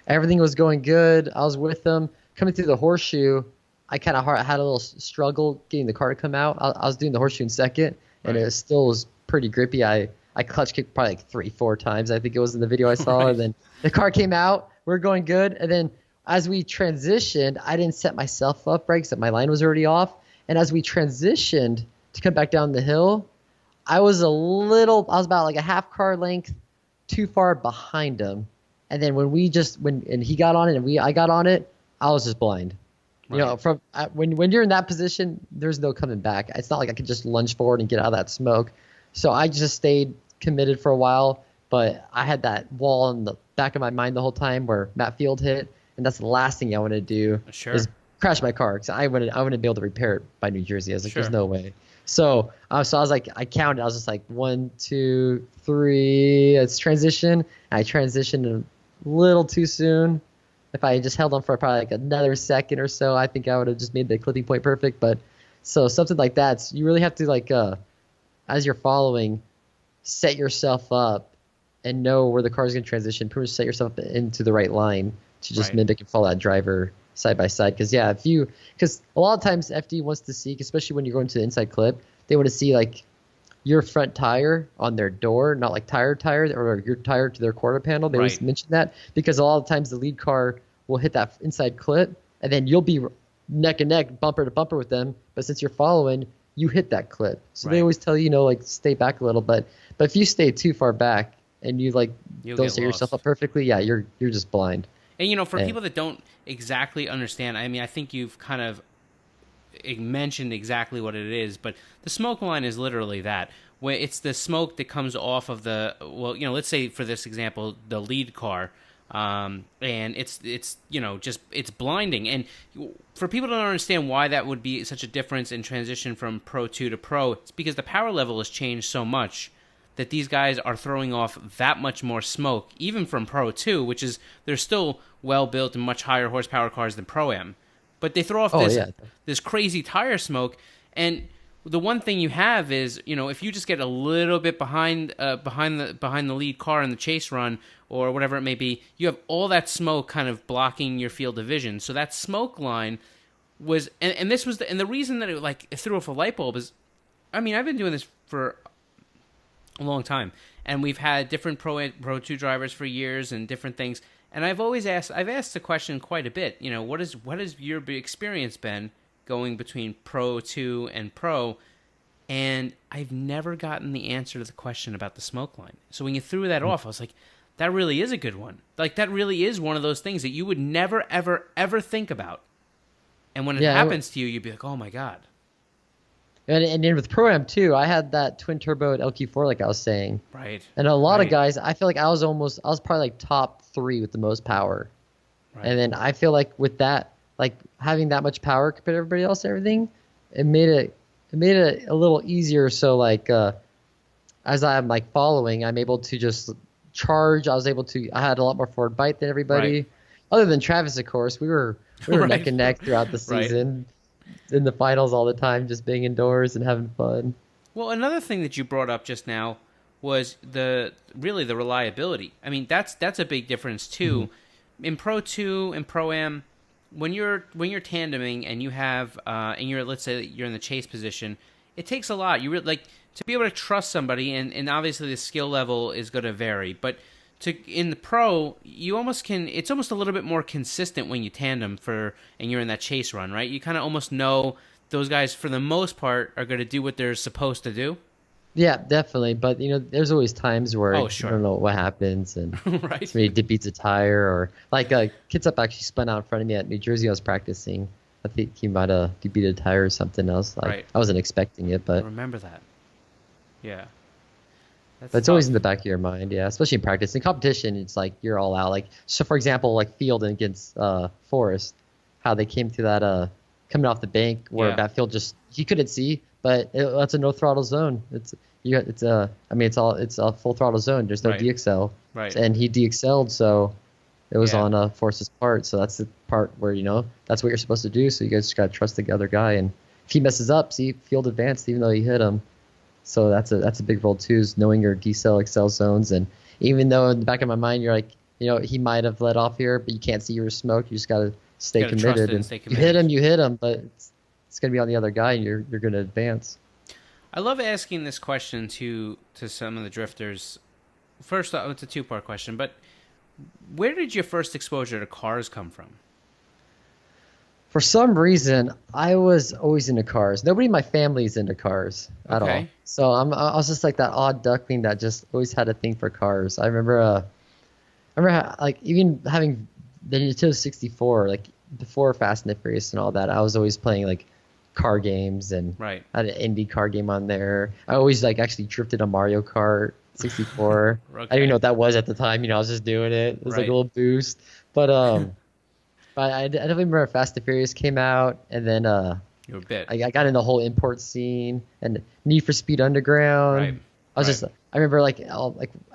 Everything was going good. I was with them coming through the horseshoe. I kind of had a little struggle getting the car to come out. I was doing the horseshoe in second, and it still was pretty grippy. I clutch kicked probably like 3-4 times. I think it was in the video I saw. And then the car came out. We're going good. And then as we transitioned, I didn't set myself up right because my line was already off. And as we transitioned to come back down the hill, I was about like a half car length too far behind him. And then when he got on it and I got on it, I was just blind. Right. When you're in that position, there's no coming back. It's not like I could just lunge forward and get out of that smoke. So I just stayed committed for a while, but I had that wall in the back of my mind the whole time where Matt Field hit, and that's the last thing I want to do is crash my car because I wouldn't be able to repair it by New Jersey. I was like, there's no way. So I was like, I counted. I was just like 1, 2, 3. It's transition. And I transitioned a little too soon. If I just held on for probably like another second or so, I think I would have just made the clipping point perfect. But so something like that, you really have to like, as you're following, set yourself up and know where the car is going to transition. Pretty much set yourself up into the right line to just mimic and follow that driver side by side. Because because a lot of times FD wants to see, especially when you're going to the inside clip, they want to see like your front tire on their door, not like tire or your tire to their quarter panel. They always mention that because a lot of times the lead car will hit that inside clip and then you'll be neck and neck, bumper to bumper with them. But since you're following, you hit that clip. So they always tell you, like stay back a little. But if you stay too far back and you like don't set yourself up perfectly, you're just blind. And for people that don't exactly understand, I mean, I think you've kind of mentioned exactly what it is, but the smoke line is literally that. Where it's the smoke that comes off of let's say for this example, the lead car, and it's blinding. And for people to don't understand why that would be such a difference in transition from Pro 2 to Pro, it's because the power level has changed so much that these guys are throwing off that much more smoke, even from Pro 2, which is, they're still well-built and much higher horsepower cars than Pro-Am. But they throw off this crazy tire smoke, and the one thing you have is, if you just get a little bit behind the lead car in the chase run, or whatever it may be, you have all that smoke kind of blocking your field of vision. So that smoke line was, and this was, and the reason that it threw off a light bulb is, I mean, I've been doing this for a long time, and we've had different Pro 2 drivers for years and different things, and I've asked the question quite a bit, what has your experience been going between Pro 2 and Pro, and I've never gotten the answer to the question about the smoke line. So when you threw that off, I was like, that really is a good one. Like, that really is one of those things that you would never, ever, ever think about, and when it happens to you, you'd be like, oh my God. And then with Pro-Am too, I had that twin turbo LQ4 like I was saying. Right. And a lot of guys, I feel like I was probably like top 3 with the most power. Right. And then I feel like with that, like having that much power compared to everybody else and everything, it made it a little easier. So like as I'm like following, I'm able to just charge. I had a lot more forward bite than everybody. Right. Other than Travis, of course. We were neck and neck throughout the season. In the finals all the time, just being indoors and having fun. Well, another thing that you brought up just now was the reliability. I mean, that's a big difference too. Mm-hmm. In Pro 2 and Pro-Am, when you're tandeming and you have and you're, let's say that you're in the chase position, it takes a lot. You really, like, to be able to trust somebody, and obviously the skill level is going to vary, but in the pro, you almost can. It's almost a little bit more consistent when you tandem and you're in that chase run, right? You kind of almost know those guys for the most part are going to do what they're supposed to do. Yeah, definitely. But there's always times where you sure. don't know what happens, and right. somebody beats a tire, or like Kitsap actually spun out in front of me at New Jersey. I was practicing. I think he might have beat a tire or something else. Like, right. I wasn't expecting it, but I remember that. Yeah. But it's always in the back of your mind, yeah. Especially in practice. In competition, it's like you're all out. Like, so for example, like Field against Forrest, how they came to that coming off the bank where that Field just he couldn't see, but that's a no throttle zone. It's a full throttle zone. There's no DXL, right? And he DXL'd, so it was on Forrest's part. So that's the part where that's what you're supposed to do. So you guys just gotta trust the other guy, and if he messes up, see Field advanced even though he hit him. So that's a big role too, is knowing your decel, excel zones. And even though in the back of my mind you're like, he might have let off here, but you can't see your smoke. You just gotta stay committed. And you hit him, but it's gonna be on the other guy, and you're gonna advance. I love asking this question to some of the drifters. First off, it's a two-part question, but where did your first exposure to cars come from? For some reason, I was always into cars. Nobody in my family is into cars at all. So I was just like that odd duckling that just always had a thing for cars. I remember like even having the Nintendo 64, like before Fast and the Furious and all that, I was always playing like car games, and I had an indie car game on there. I always like actually drifted on Mario Kart 64. I didn't even know what that was at the time. I was just doing it. It was like a little boost. But but I definitely remember Fast and Furious came out, and then you were a bit. I got in the whole import scene and Need for Speed Underground. Right. I was I remember like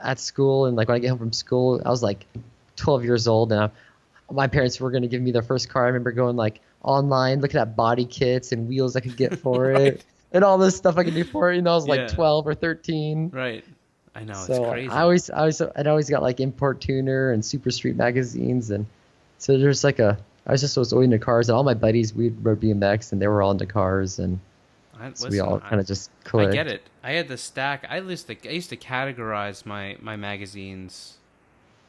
at school, and like when I get home from school, I was like 12 years old, and my parents were going to give me their first car. I remember going like online, looking at body kits and wheels I could get for it, and all this stuff I could do for it. I was like 12 or 13. Right. I know, so it's crazy. I'd always got like Import Tuner and Super Street magazines, and so there's like I was always into cars, and all my buddies, we rode BMX, and they were all into cars, and so we all kind of just clicked. I get it. I had the stack. I used to categorize my magazines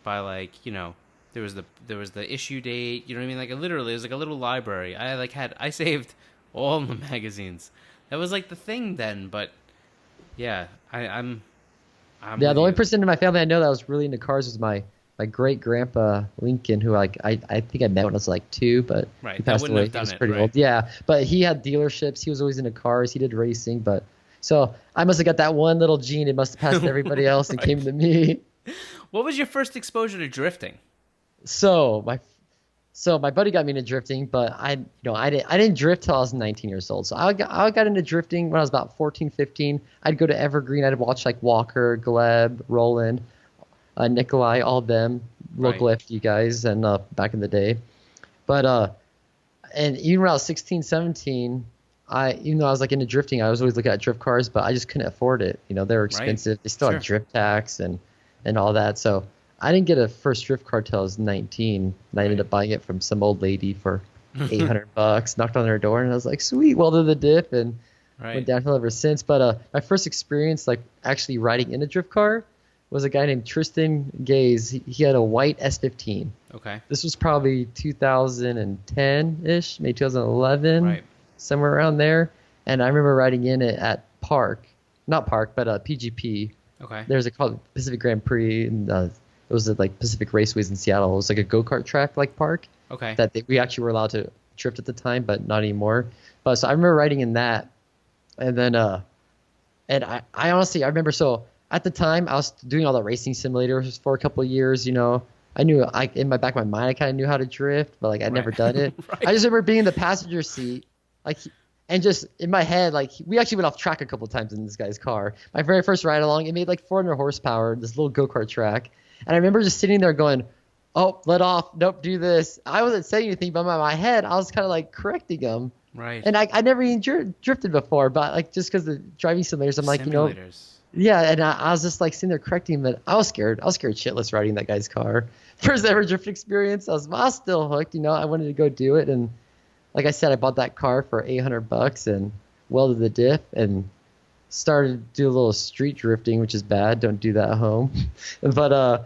by like, there was the issue date, you know what I mean? Like literally it was like a little library. I saved all the magazines. That was like the thing then, but yeah, I'm the only person in my family I know that was really into cars was my great grandpa Lincoln, who I think I met when I was like 2, but he passed away. He was pretty old. Yeah, but he had dealerships. He was always into cars. He did racing, but so I must have got that one little gene. It must have passed to everybody else and came to me. What was your first exposure to drifting? So my buddy got me into drifting, but I didn't drift till I was 19 years old. So I got into drifting when I was about 14, 15. I'd go to Evergreen. I'd watch like Walker, Gleb, Roland, Nikolai, all of them, local FD guys, and back in the day. But and even when I was 16, 17, even though I was like into drifting, I was always looking at drift cars, but I just couldn't afford it. They were expensive. They still had drift tax and all that. So I didn't get a first drift car till I was 19. And I ended up buying it from some old lady for $800. Knocked on her door, and I was like, sweet, welded the dip, and went downhill ever since. But my first experience, like actually riding in a drift car, was a guy named Tristan Gaze. He had a white S15. Okay. This was probably 2010-ish, maybe 2011, somewhere around there. And I remember riding in it at PGP. Okay. There's a called Pacific Grand Prix, and it was at like Pacific Raceways in Seattle. It was like a go-kart track like park. Okay. That we actually were allowed to drift at the time, but not anymore. But so I remember riding in that, and then and I honestly remember at the time, I was doing all the racing simulators for a couple of years. I knew in my back of my mind, I kind of knew how to drift, but like I'd never done it. I just remember being in the passenger seat, and just in my head, we actually went off track a couple of times in this guy's car. My very first ride along, it made like 400 horsepower, this little go-kart track. And I remember just sitting there going, oh, let off, nope, do this. I wasn't saying anything, but in my head, I was kind of like correcting him. Right. And I never even drifted before, but just because the driving simulators, I'm like, yeah, and I was just like sitting there correcting him, but I was scared. I was scared shitless riding that guy's car. First ever drift experience. I was still hooked. I wanted to go do it, and like I said, I bought that car for $800, and welded the diff and started to do a little street drifting, which is bad. Don't do that at home. But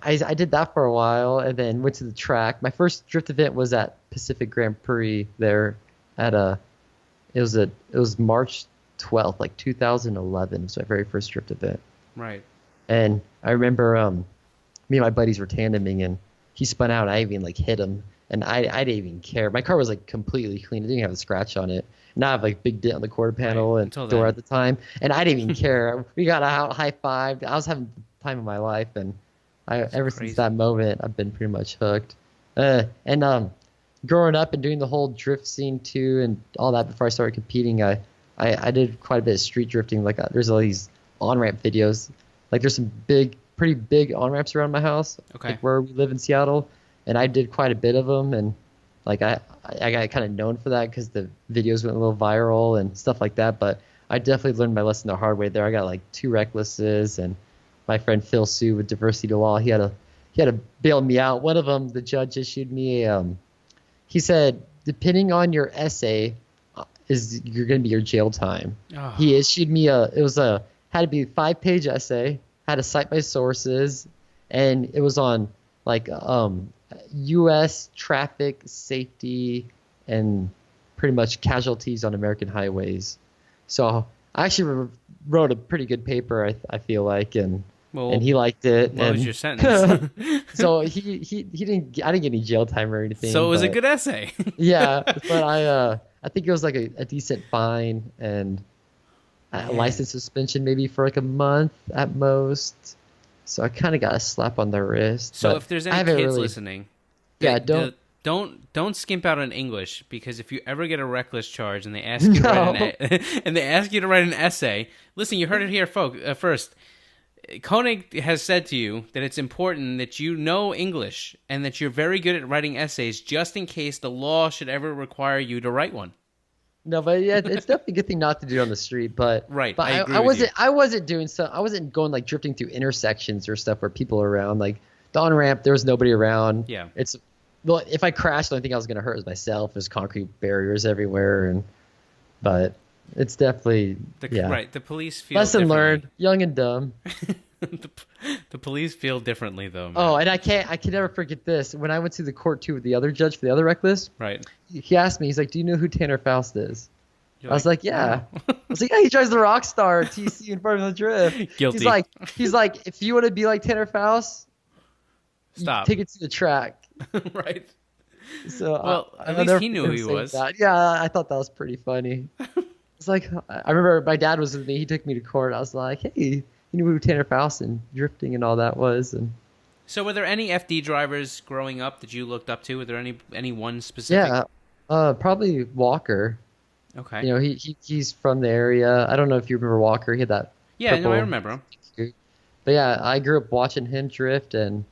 I did that for a while, and then went to the track. My first drift event was at Pacific Grand Prix there at it was March 12th, like 2011. It was my very first drift event. Right. And I remember me and my buddies were tandeming, and he spun out, and I even like hit him, and I didn't even care. My car was like completely clean. It didn't have a scratch on it. And I have like big dent on the quarter panel and door at the time, and I didn't even care. We got out, high fived. I was having the time of my life, and ever since that moment, I've been pretty much hooked. And growing up and doing the whole drift scene too, and all that before I started competing, I did quite a bit of street drifting. Like there's all these on-ramp videos. Like there's some pretty big on-ramps around my house, like where we live in Seattle, and I did quite a bit of them. And like I got kind of known for that because the videos went a little viral and stuff like that. But I definitely learned my lesson the hard way there. I got like 2 recklesses, and my friend Phil Sue with Diversity to Law, he had to bail me out. One of them, the judge issued me he said, depending on your essay, you're going to be your jail time. Oh. He issued me had to be a 5-page essay, had to cite my sources, and it was on like U.S. traffic safety and pretty much casualties on American highways. So I actually wrote a pretty good paper, I feel like, and he liked it. What was your sentence? So he didn't. I didn't get any jail time or anything. So it was a good essay. Yeah, but I think it was like a decent fine and a license suspension maybe for like a month at most. So I kind of got a slap on the wrist. So if there's any kids listening, don't skimp out on English, because if you ever get a reckless charge and they ask you to write an essay, listen, you heard it here, folks. First, Konig has said to you that it's important that you know English and that you're very good at writing essays, just in case the law should ever require you to write one. No, but yeah, it's definitely a good thing not to do on the street. But right, but I wasn't doing so. I wasn't going like drifting through intersections or stuff where people are around. Like the on-ramp, there was nobody around. Yeah, well, if I crashed, the only thing I was going to hurt was myself. There's concrete barriers everywhere, but it's definitely right. The police feel lesson learned, young and dumb. The police feel differently, though. Man. Oh, and I can never forget this. When I went to the court too with the other judge for the other reckless, right? He asked me, he's like, "Do you know who Tanner Faust is?" I was like, "Yeah." I was like, "Yeah, he drives the Rockstar TC in front of the drift." Guilty. He's like, "If you want to be like Tanner Faust, stop. Take it to the track." Right. So well, at least he knew who he was. That. Yeah, I thought that was pretty funny. It's like, I remember my dad was with me. He took me to court. I was like, "Hey, you knew who Tanner Faust and drifting and all that was?" And so, were there any FD drivers growing up that you looked up to? Were there any one specific? Yeah, probably Walker. Okay. You know, he's from the area. I don't know if you remember Walker. He had that. Yeah, no, I remember him. But yeah, I grew up watching him drift, and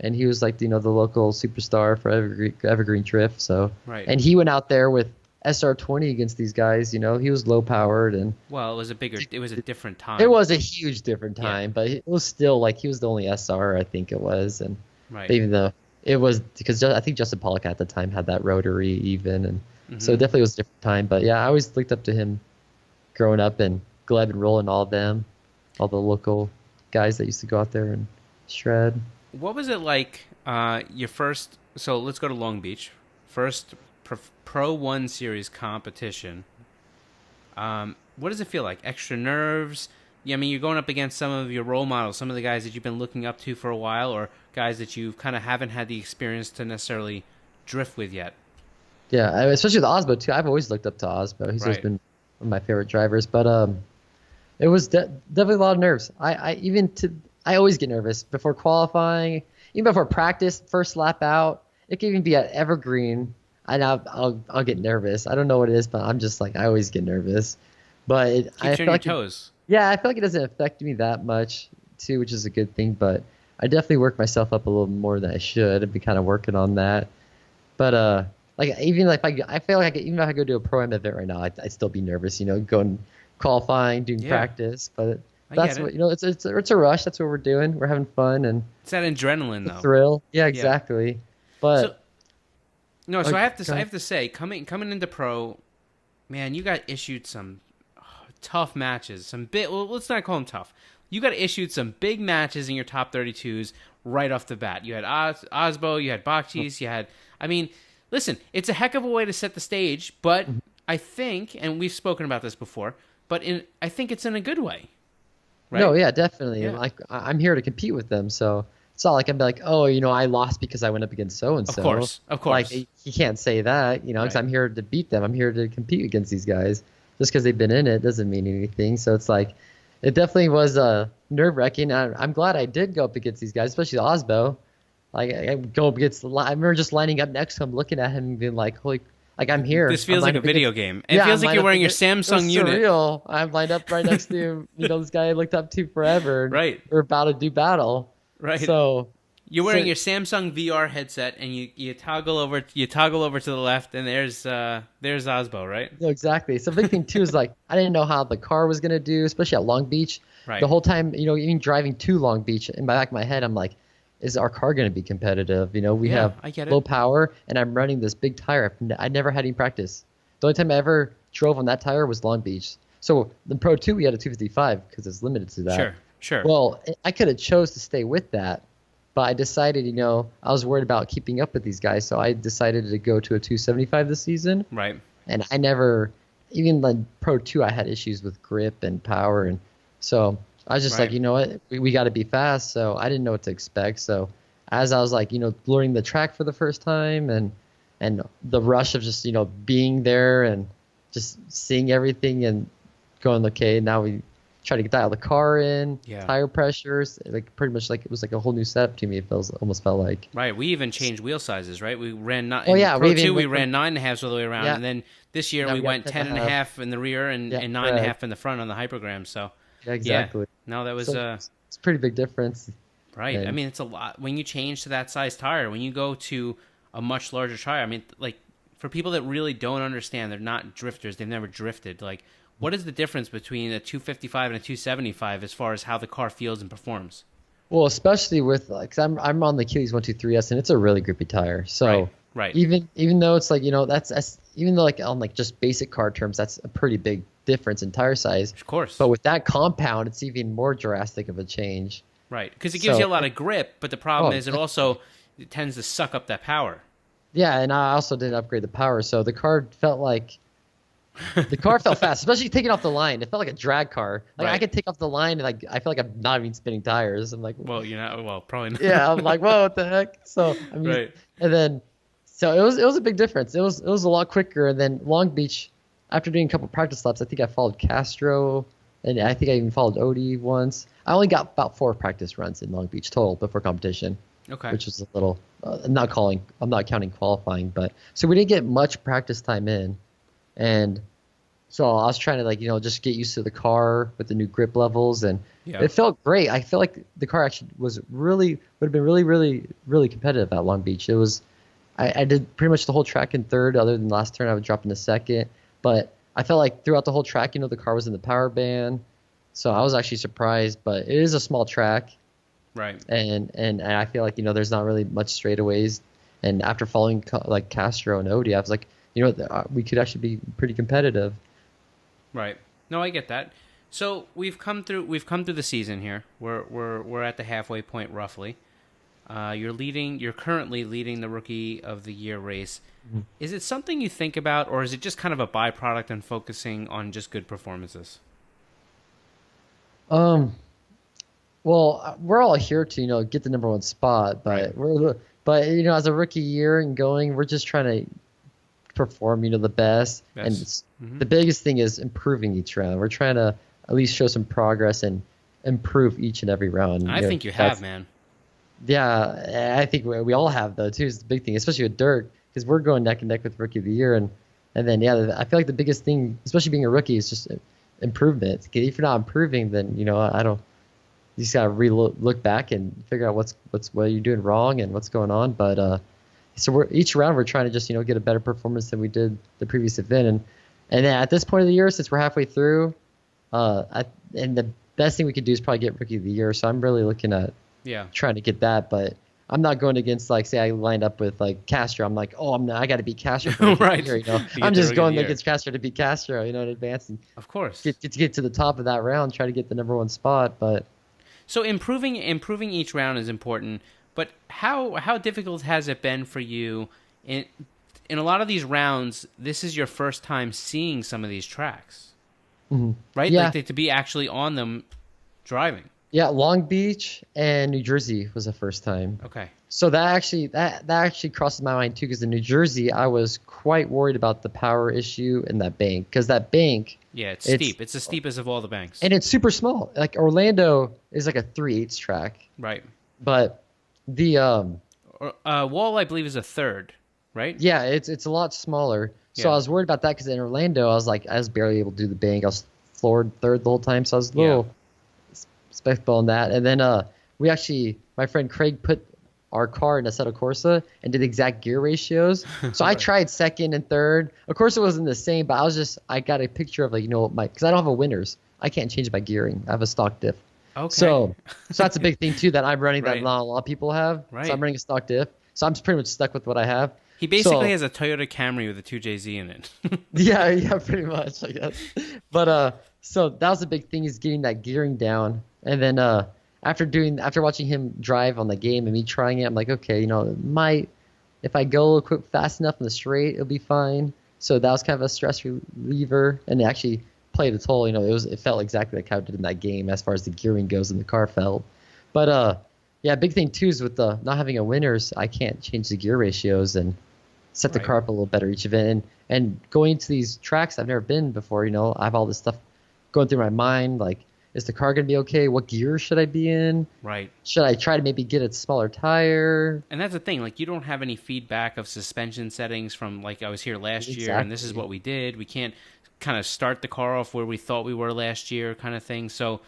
he was like, the local superstar for Evergreen Drift. So right. And he went out there with SR20 against these guys. He was low powered and. Well, it was a different time. It was a huge different time, but it was still like he was the only SR, I think it was, and right. Even though it was because I think Justin Pollock at the time had that rotary even, and so it definitely was a different time. But yeah, I always looked up to him growing up, and Gleb and Roland, all of them, all the local guys that used to go out there and shred. What was it like your first, so let's go to Long Beach, first Pro 1 Series competition. What does it feel like? Extra nerves? Yeah, I mean, you're going up against some of your role models, some of the guys that you've been looking up to for a while, or guys that you kind of haven't had the experience to necessarily drift with yet. Yeah, especially with Osbo, too. I've always looked up to Osbo. He's always been one of my favorite drivers. But it was definitely a lot of nerves. I always get nervous before qualifying, even before practice, first lap out. It can even be at Evergreen. And I'll get nervous. I don't know what it is, but I'm just like, I always get nervous. But keeps you on your toes. Yeah, I feel like it doesn't affect me that much too, which is a good thing. But I definitely work myself up a little more than I should. I've been kind of working on that. But like even if I feel like even if I go to a pro-am event right now, I'd still be nervous. Going qualifying, doing practice. But that's what it's a rush. That's what we're doing. We're having fun and it's that adrenaline though. Thrill. Yeah, exactly. Yeah. But so I have to say, coming into pro, man, you got issued some tough matches. Well, let's not call them tough. You got issued some big matches in your top 32s right off the bat. You had Osbo, you had Bakchis, you had... I mean, listen, it's a heck of a way to set the stage, but I think, and we've spoken about this before, but I think it's in a good way. Right? No, yeah, definitely. Yeah. Like, I'm here to compete with them, so it's not like I'm like, oh, I lost because I went up against so-and-so. Of course. Like, you can't say that, because I'm here to beat them. I'm here to compete against these guys. Just because they've been in it doesn't mean anything. So it's like, it definitely was nerve-wracking. I'm glad I did go up against these guys, especially Osbo. Like, I go up against... I remember just lining up next to him, looking at him and being like, holy... Like, I'm here. This feels like a video game. It feels like you're wearing your Samsung unit. It's surreal. I'm lined up right next to this guy I looked up to forever. Right. We're about to do battle. Right. So you're wearing your Samsung VR headset, and you toggle over to the left, and there's Osbo, right? No, exactly. So the big thing too is like I didn't know how the car was gonna do, especially at Long Beach. Right. The whole time, even driving to Long Beach, in the back of my head, I'm like, is our car going to be competitive? We have low power, and I'm running this big tire. I never had any practice. The only time I ever drove on that tire was Long Beach. So the Pro 2, we had a 255 because it's limited to that. Sure. Well, I could have chose to stay with that, but I decided, I was worried about keeping up with these guys, so I decided to go to a 275 this season. Right. And I never, even the Pro 2, I had issues with grip and power, and so I was just like, you know what, we got to be fast. So I didn't know what to expect. So as I was like, learning the track for the first time and the rush of just, being there and just seeing everything and going, okay, now we try to get that out of the car tire pressures, like pretty much like it was like a whole new setup to me. It almost felt like. Right. We even changed wheel sizes, right? We ran Pro 2, we ran 9.5s all the way around. Yeah. And then this year we went 10.5 in the rear and 9.5 in the front on the hypergram. So. Yeah, exactly. Yeah. No, that was it's a pretty big difference. Right. And I mean, it's a lot when you change to that size tire. When you go to a much larger tire, I mean, like for people that really don't understand, they're not drifters. They've never drifted. Like, what is the difference between a 255 and a 275 as far as how the car feels and performs? Well, especially with because I'm on the Achilles 123S and it's a really grippy tire. So right. Even though it's like that's even though like on like just basic car terms, that's a pretty big difference in tire size. Of course. But with that compound, it's even more drastic of a change. Right, because it gives you a lot of grip, but the problem is it tends to suck up that power. Yeah, and I also didn't upgrade the power, so the car felt fast, especially taking off the line. It felt like a drag car. Like I could take off the line and like I feel like I'm not even spinning tires. I'm like, well, you're not. Well, probably not. Yeah, I'm like, whoa, what the heck? So I mean, and then so it was a big difference. It was a lot quicker. And then Long Beach, after doing a couple practice laps, I think I followed Castro, and I think I even followed Odie once. I only got about 4 practice runs in Long Beach total before competition. Okay. Which was a little. I'm not counting qualifying, but so we didn't get much practice time in, and so I was trying to just get used to the car with the new grip levels, and it felt great. I feel like the car actually would have been really, really, really competitive at Long Beach. It was. I did pretty much the whole track in third, other than last turn I would drop into second, but I felt like throughout the whole track, the car was in the power band, so I was actually surprised. But it is a small track. Right. And I feel like, there's not really much straightaways. And after following like Castro and Odie, I was like, we could actually be pretty competitive. Right. No, I get that. So we've come through the season here. We're at the halfway point roughly. You're currently leading the Rookie of the Year race. Mm-hmm. Is it something you think about, or is it just kind of a byproduct and focusing on just good performances? Well, we're all here to, get the number 1 spot, but as a rookie year and going, we're just trying to perform, the best. Yes. And the biggest thing is improving each round. We're trying to at least show some progress and improve each and every round. I think you have, man. Yeah, I think we all have, though, too, is the big thing, especially with Dirk, because we're going neck and neck with Rookie of the Year. And then, I feel like the biggest thing, especially being a rookie, is just improvement. If you're not improving, then, I don't. You just gotta look back and figure out what you're doing wrong and what's going on. But so each round we're trying to just get a better performance than we did the previous event. And then at this point of the year, since we're halfway through, and the best thing we could do is probably get Rookie of the Year. So I'm really looking at trying to get that. But I'm not going against, like, say I lined up with like Castro. I'm like, oh, I got to beat Castro for the Right. year, you know. get I'm the just rookie of going the year. against Castro to beat Castro, you know, in advance and Of course. get to the top of that round, try to get the number one spot. But So improving each round is important, but how difficult has it been for you in a lot of these rounds? This is your first time seeing some of these tracks, right? Yeah. Like to be actually on them driving. yeah, Long Beach and New Jersey was the first time. Okay. So that actually crosses my mind too, because in New Jersey I was quite worried about the power issue in that bank, because that bank, Yeah, it's steep. It's the steepest of all the banks. and it's super small. Like Orlando is like a 3/8 track, Right. but the Wall, I believe, is a third, right? yeah, it's a lot smaller. So Yeah. I was worried about that, because in Orlando I was barely able to do the bank. I was floored third the whole time, so I was a little spectable on that. And then my friend Craig put our car in Assetto Corsa and did exact gear ratios. So I tried second and third. Of course, it wasn't the same, but I got a picture of, like, you know, because I don't have a winners. I can't change my gearing. I have a stock diff. Okay. So that's a big thing too, that I'm running Right. that not a lot of people have. Right. So I'm running a stock diff. So I'm pretty much stuck with what I have. He basically So- has a Toyota Camry with a 2JZ in it. Yeah, pretty much, I guess. But so that was the big thing, is getting that gearing down. And then after watching him drive on the game and me trying it, I'm like, okay, you know, if I go a little quick fast enough in the straight, it'll be fine. So that was kind of a stress reliever, and it actually played a toll. You know, it felt exactly like how it did in that game as far as the gearing goes, and the car felt. But yeah, big thing too is with the not having a winners, I can't change the gear ratios and set the Right. car up a little better each event. And going to these tracks I've never been before, you know, I have all this stuff going through my mind, like, is the car going to be okay? What gear should I be in? Right. Should I try to maybe get a smaller tire? And that's the thing, like, you don't have any feedback of suspension settings from, like, I was here last year and this is Exactly. what we did. We can't kind of start the car off where we thought we were last year, kind of thing. So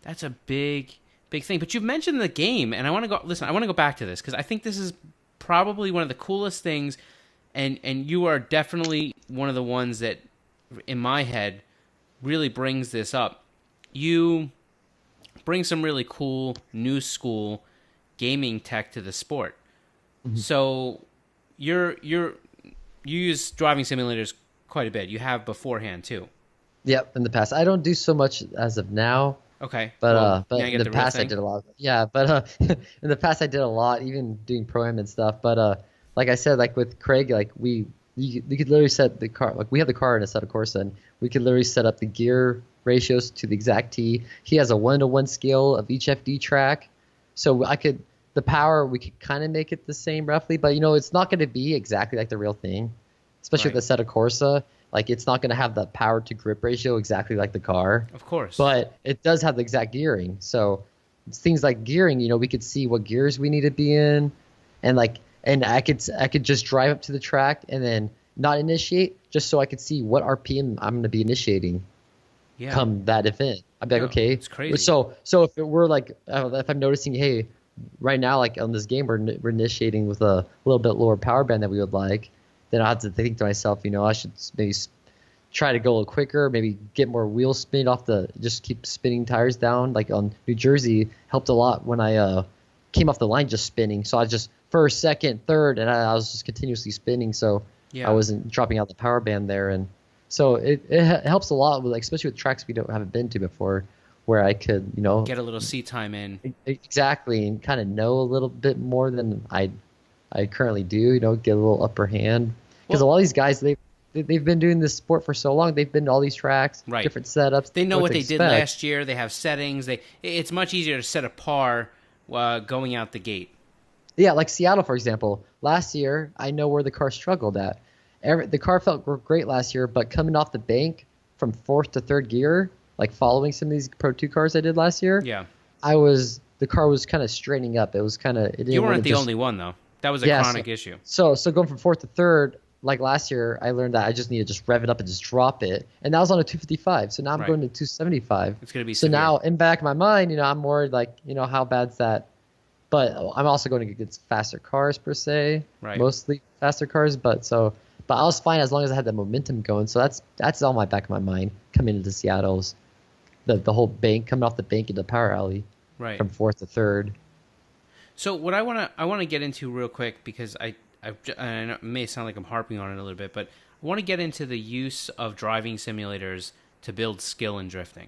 that's a big thing. But you've mentioned the game, and I want to go back to this, because I think this is probably one of the coolest things, and you are definitely one of the ones that, in my head, really brings this up. You bring some really cool new school gaming tech to the sport. So you use driving simulators quite a bit. You have beforehand too. Yep, in the past. I don't do so much as of now, Okay. but Well, but now you in get the real past I thing. did a lot. Yeah, but in the past I did a lot, even doing pro-am and stuff. But like I said, like with Craig, like you could literally set the car, like we have the car in a Assetto Corsa, and we could literally set up the gear ratios to the exact T. He has a 1-to-1 scale of each FD track, so the power, we could kind of make it the same roughly, but you know, it's not going to be exactly like the real thing, especially Right. with the Assetto Corsa. Like, it's not going to have the power to grip ratio exactly like the car, Of course. but it does have the exact gearing. So it's things like gearing, you know, we could see what gears we need to be in, and I could just drive up to the track and then not initiate, just so I could see what RPM I'm going to be initiating yeah. come that event. I'd be like, No, okay, it's crazy. So if it were like, if I'm noticing, hey, right now, like on this game, we're initiating with a little bit lower power band than we would like, then I have to think to myself, you know, I should maybe try to go a little quicker, maybe get more wheel spin just keep spinning tires down. Like on New Jersey, helped a lot when I came off the line just spinning. So I was just first, second, third, and I was just continuously spinning. So Yeah. I wasn't dropping out the power band there, and so it helps a lot with, like, especially with tracks we haven't been to before, where I could, you know, Get a little seat time in. exactly, and kind of know a little bit more than I currently do. You know, get a little upper hand, because a lot of these guys they've been doing this sport for so long. They've been to all these tracks, Right. different setups. They know what to they did expect. last year. They have settings. It's much easier to set a par going out the gate. Yeah, like Seattle, for example. Last year, I know where the car struggled at. The car felt great last year, but coming off the bank from fourth to third gear, like following some of these Pro 2 cars I did last year, Yeah. the car was kind of straightening up. It was kind of, You weren't the only one, though. That was a Yeah, chronic issue. So going from fourth to third, like last year, I learned that I just need to just rev it up and just drop it. And that was on a 255. So now I'm Right. going to 275. It's going to be So severe. now in back of my mind, you know, I'm worried, like, you know, how bad's that? But I'm also going against faster cars per se, Right. mostly faster cars. But I was fine as long as I had that momentum going. So that's all my back of my mind coming into Seattle's the whole bank, coming off the bank into power alley Right. from fourth to third. So what I want to get into real quick, because I know it may sound like I'm harping on it a little bit, but I want to get into the use of driving simulators to build skill in drifting.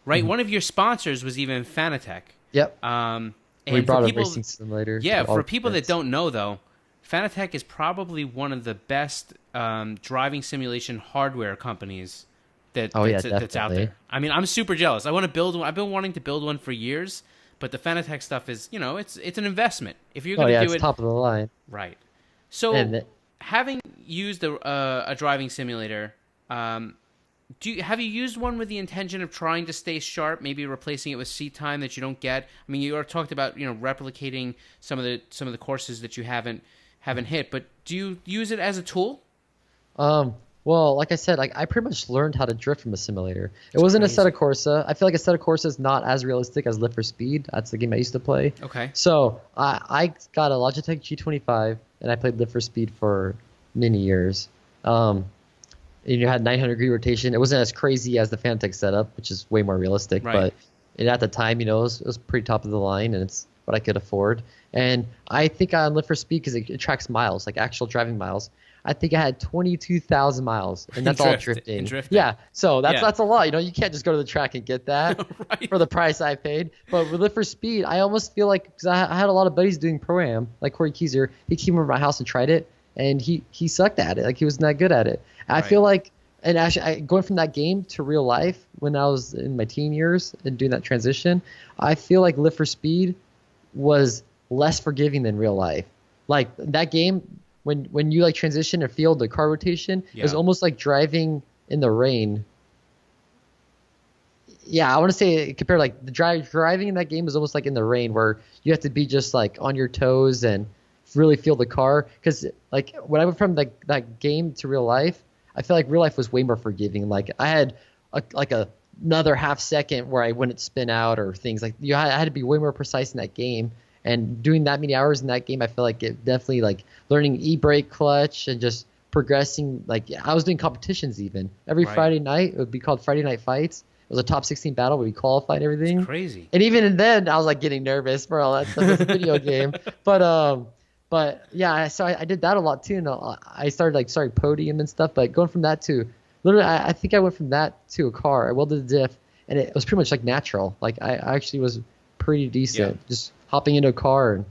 Right, one of your sponsors was even Fanatec. Yep. And We brought for a people, racing simulator. yeah, to all for people that kids. don't know though, Fanatec is probably one of the best driving simulation hardware companies that's out definitely. there. I mean, I'm super jealous. I want to build one. I've been wanting to build one for years, but the Fanatec stuff is, it's an investment. If you're going to do it's it, top of the line. right. So, And having used a driving simulator, have you used one with the intention of trying to stay sharp, maybe replacing it with seat time that you don't get? I mean, you already talked about replicating some of the courses that you haven't hit, but do you use it as a tool? Well, like I said, I pretty much learned how to drift from a simulator. It wasn't crazy. Assetto Corsa. I feel like Assetto Corsa is not as realistic as Lift for Speed. That's the game I used to play. Okay. So I got a Logitech G25 and I played Lift for Speed for many years. And you had 900 degree rotation. It wasn't as crazy as the Fanatec setup, which is way more realistic. Right. But at the time, it was pretty top of the line, and it's what I could afford. And I think on Lift for Speed, because it tracks miles, like actual driving miles, I think I had 22,000 miles, and that's all drifting. Yeah, so that's a lot. You can't just go to the track and get that Right. for the price I paid. But with Lift for Speed, I almost feel like, because I had a lot of buddies doing Pro-Am, like Corey Keyser. He came over to my house and tried it, and he sucked at it. Like, he wasn't that good at it. I feel like, and actually, going from that game to real life when I was in my teen years and doing that transition, I feel like Lift for Speed was less forgiving than real life. Like, that game, when you transition a field to car rotation, it was almost like driving in the rain. Yeah, I want to say, compared, like, the driving in that game is almost like in the rain, where you have to be just like on your toes and really feel the car. Because like when I went from that game to real life, I feel like real life was way more forgiving. Like, I had another half second where I wouldn't spin out or things like. I had to be way more precise in that game. And doing that many hours in that game, I feel like it definitely, like, learning e-brake clutch and just progressing. Like, I was doing competitions even. Every Friday night, it would be called Friday Night Fights. It was a top 16 battle where we qualified and everything. It's crazy. And even then, I was like getting nervous for all that stuff. It's a video game. But yeah, so I did that a lot too. And I started podium and stuff. But going from that to, literally, I think I went from that to a car. I welded the diff, and it was pretty much like natural. Like, I actually was pretty decent. Just hopping into a car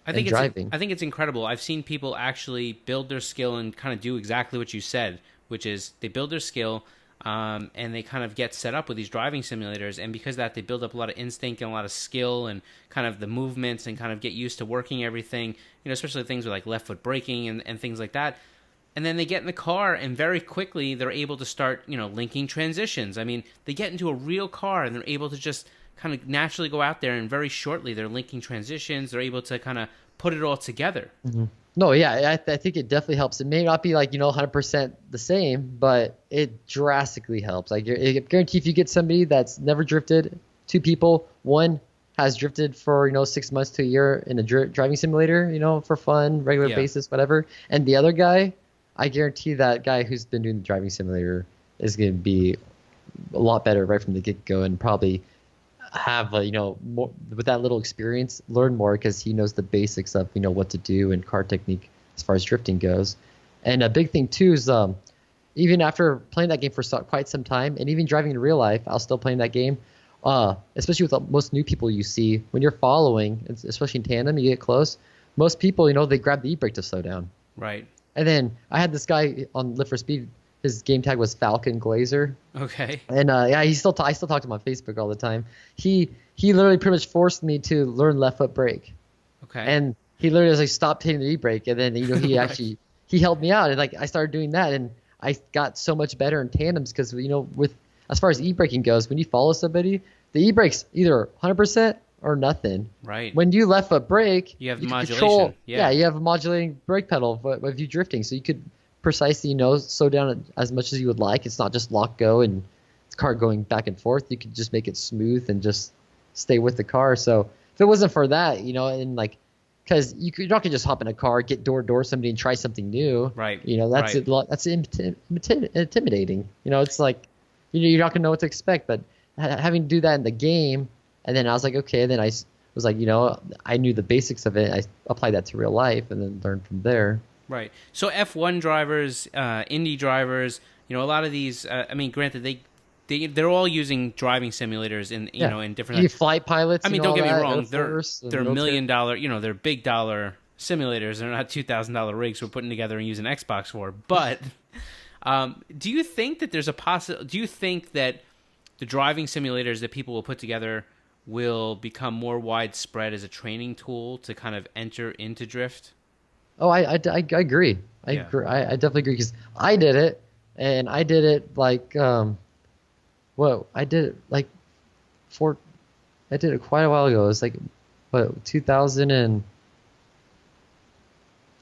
and driving. I think it's incredible. I've seen people actually build their skill and kind of do exactly what you said, which is they build their skill. And they kind of get set up with these driving simulators, and because of that, they build up a lot of instinct and a lot of skill and kind of the movements and kind of get used to working everything, especially things with like left foot braking and things like that. And then they get in the car, and very quickly they're able to start, linking transitions. I mean, they get into a real car and they're able to just kind of naturally go out there, and very shortly they're linking transitions. They're able to kind of put it all together. Mm-hmm. No, yeah, I think it definitely helps. It may not be 100% the same, but it drastically helps. I guarantee if you get somebody that's never drifted, two people, one has drifted for 6 months to a year in a driving simulator, for fun, regular basis, whatever, and the other guy, I guarantee that guy who's been doing the driving simulator is going to be a lot better right from the get-go, and probably have more, with that little experience, learn more, because he knows the basics of what to do and car technique as far as drifting goes. And a big thing too is even after playing that game for quite some time, and even driving in real life, I was still playing that game. Especially with most new people you see when you're following, especially in tandem, you get close. Most people, they grab the e-brake to slow down. Right. And then I had this guy on Lift for Speed. His game tag was Falcon Glazer. Okay. And yeah, I still talk to him on Facebook all the time. He literally pretty much forced me to learn left foot brake. Okay. And he literally was like, stopped hitting the e-brake, and then he actually he helped me out, and I started doing that, and I got so much better in tandems, because with as far as e-braking goes, when you follow somebody, the e-brake's either 100% or nothing. Right. When you left foot brake, you have the modulation. Control, yeah, you have a modulating brake pedal of you drifting, so you could precisely slow down as much as you would like. It's not just lock go and the car going back and forth. You could just make it smooth and just stay with the car. So if it wasn't for that, and because you're not gonna just hop in a car, get door somebody and try something new, right? That's right. That's intimidating. It's like you're not gonna know what to expect. But having to do that in the game, and then I was like, okay. Then I was like, I knew the basics of it. I applied that to real life and then learned from there. Right. So F1 drivers, Indy drivers, a lot of these. Granted, they're all using driving simulators in different. You flight pilots. Don't get me wrong. They're $1 million, they're big dollar simulators. They're not $2,000 rigs we're putting together and using Xbox for. But do you think that do you think that the driving simulators that people will put together will become more widespread as a training tool to kind of enter into drift? Oh, I agree. I definitely agree because I did it, and I did it like I did it like I did it quite a while ago. It was like 2000 and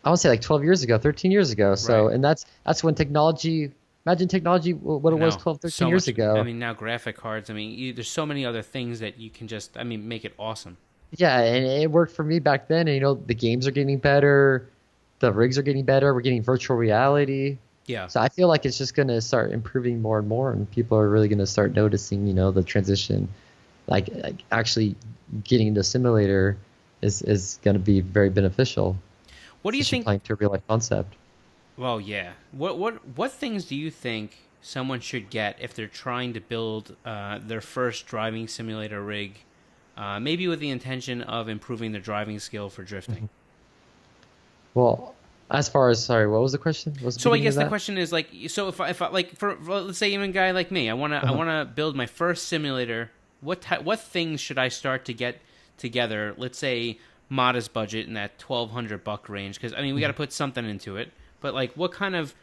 I would say like 12 years ago, 13 years ago. So right. And that's when technology. Imagine technology what it was 12, 13 years ago. Now graphic cards. There's so many other things that you can just make it awesome. Yeah, and it worked for me back then. And the games are getting better. The rigs are getting better. We're getting virtual reality. Yeah. So I feel like it's just going to start improving more and more, and people are really going to start noticing, the transition. Like actually getting into a simulator is going to be very beneficial. What do you think? Applying to a real life concept. Well, yeah. What things do you think someone should get if they're trying to build their first driving simulator rig, maybe with the intention of improving their driving skill for drifting? Well, as far as what was the question? So I guess the question is if I like for let's say even a guy like me, I wanna build my first simulator. What things should I start to get together? Let's say modest budget in that $1,200 range, because we got to put something into it. But what kind of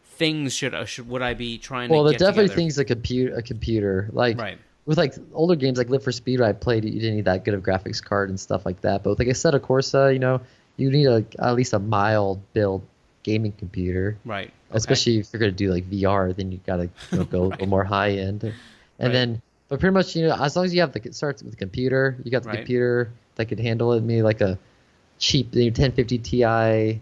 things would I be trying to get together? Well, definitely things like a computer. Right. With older games like Live for Speed, I played, you didn't need that good of graphics card and stuff like that. But with Assetto Corsa, you need at least a mild build gaming computer. Right. Okay. Especially if you're going to do VR, then you got to go a little more high end. And then, but pretty much, as long as you have it starts with the computer, you got the computer that could handle it. Maybe like a cheap 1050 Ti, $200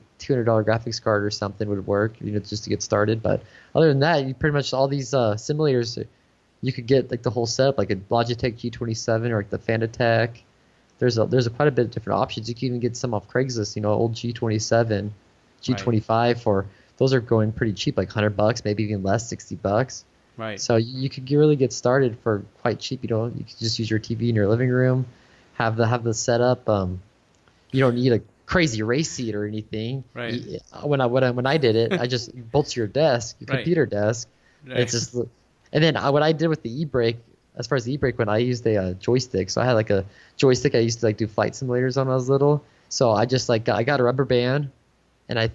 graphics card or something would work, just to get started. But other than that, you pretty much all these simulators, you could get the whole setup, like a Logitech G27 or the Fanatec. There's quite a bit of different options. You can even get some off Craigslist, old G27, G25 for those are going pretty cheap, like $100, maybe even less, $60. Right. So you could really get started for quite cheap. You could just use your TV in your living room, have the setup. You don't need a crazy race seat or anything. Right. When I did it, I just bolts your desk, your computer desk. Right. It's just, and then what I did with the e-brake, as far as the e-brake, when I used a joystick, so I had a joystick I used to do flight simulators on when I was little. So I just I got a rubber band, and I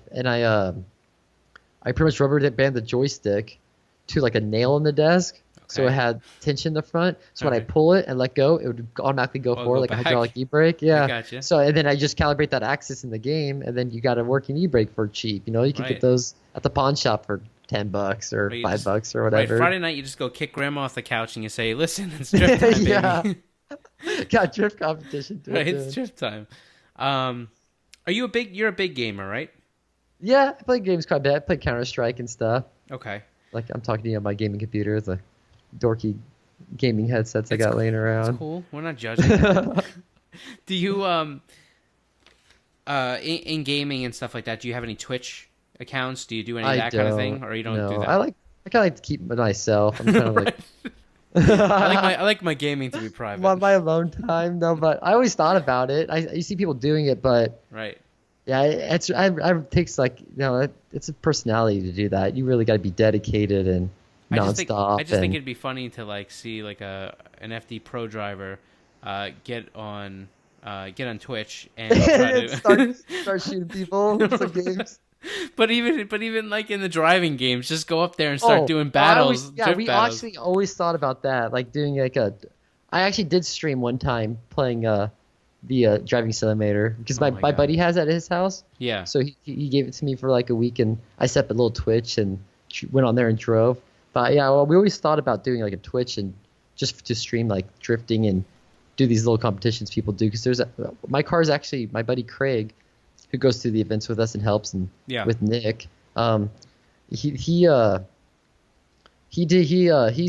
pretty much rubber band the joystick to a nail in the desk. Okay. So it had tension in the front. So when I pull it and let go, it would automatically go forward like a hydraulic e-brake. Yeah. I gotcha. So and then I just calibrate that axis in the game, and then you got a working e-brake for cheap. You can get those at the pawn shop for $10 or $5 or whatever. Right. Friday night, you just go kick grandma off the couch and you say, "Listen, it's drift time, baby." Got drift competition. Right, it's drift time. You're a big gamer, right? Yeah, I play games quite a bit. I play Counter-Strike and stuff. Okay. I'm talking to you on my gaming computer. It's dorky gaming headsets I got laying around. That's cool. We're not judging. Do you in gaming and stuff like that? Do you have any Twitch accounts? Do you do any of that kind of thing, or you don't do that? I kind of like to keep myself. I'm kind of like. I like my gaming to be private. My alone time, though, but I always thought about it. You see people doing it, but right. Yeah, it takes it's a personality to do that. You really got to be dedicated and nonstop. I just think it'd be funny to see an FD Pro driver get on Twitch and try to start shooting people in some games. But even in the driving games, just go up there and start doing battles. We actually always thought about that, doing I actually did stream one time playing the driving simulator because my buddy has it at his house. Yeah. So he gave it to me for a week, and I set up a little Twitch and went on there and drove. But yeah, we always thought about doing a Twitch and just to stream drifting and do these little competitions people do, because my car is actually my buddy Craig, who goes through the events with us and helps, and with Nick. He's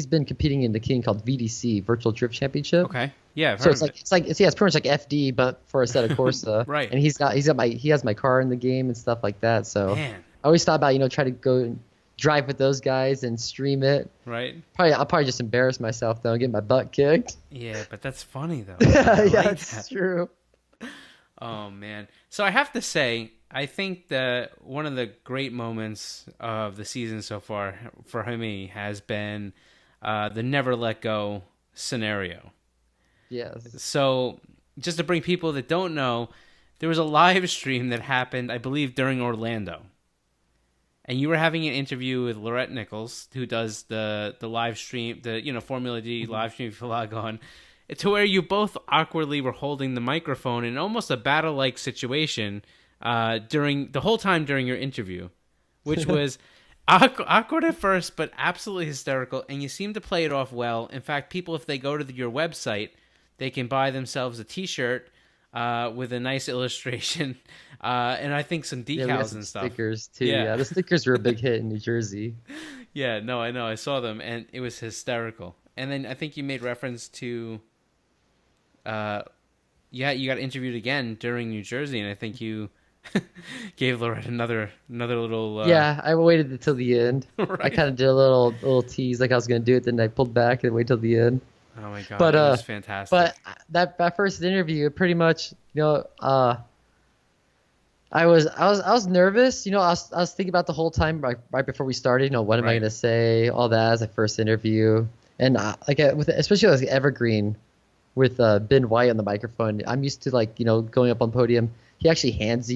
been competing in the thing called VDC, Virtual Drift Championship. Okay. Yeah, I've So heard it's of like it. it's pretty much like FD, but for a set of Corsa. Right. And he has my car in the game and stuff like that. So Man. I always thought about try to go and drive with those guys and stream it. Right. I'll probably just embarrass myself though and get my butt kicked. Yeah, but that's funny though. Yeah, I like it's that. true. Oh man. So I have to say, I think that one of the great moments of the season so far for me has been the never let go scenario. Yes. So just to bring people that don't know, there was a live stream that happened, I believe, during Orlando. And you were having an interview with Lorette Nichols, who does the live stream, the Formula D live stream if you log on, to where you both awkwardly were holding the microphone in almost a battle-like situation during the whole time during your interview, which was awkward at first, but absolutely hysterical. And you seem to play it off well. In fact, people, if they go to your website, they can buy themselves a T-shirt with a nice illustration, and I think some Yeah, we got decals some and stuff. stickers too. Yeah. Yeah, the stickers were a big hit in New Jersey. Yeah, no, I know. I saw them, and it was hysterical. And then I think you made reference to, you got interviewed again during New Jersey, and I think you gave Lorette another little. Yeah, I waited until the end. I Right. kind of did a little tease like I was gonna do it, then I pulled back and waited till the end. Oh my god, But it was fantastic. But that first interview, pretty much, I was nervous. I was thinking about the whole time right before we started. What am I Right. gonna say? All that as a first interview, and especially with Evergreen, with Ben White on the microphone. I'm used to going up on podium. He actually gives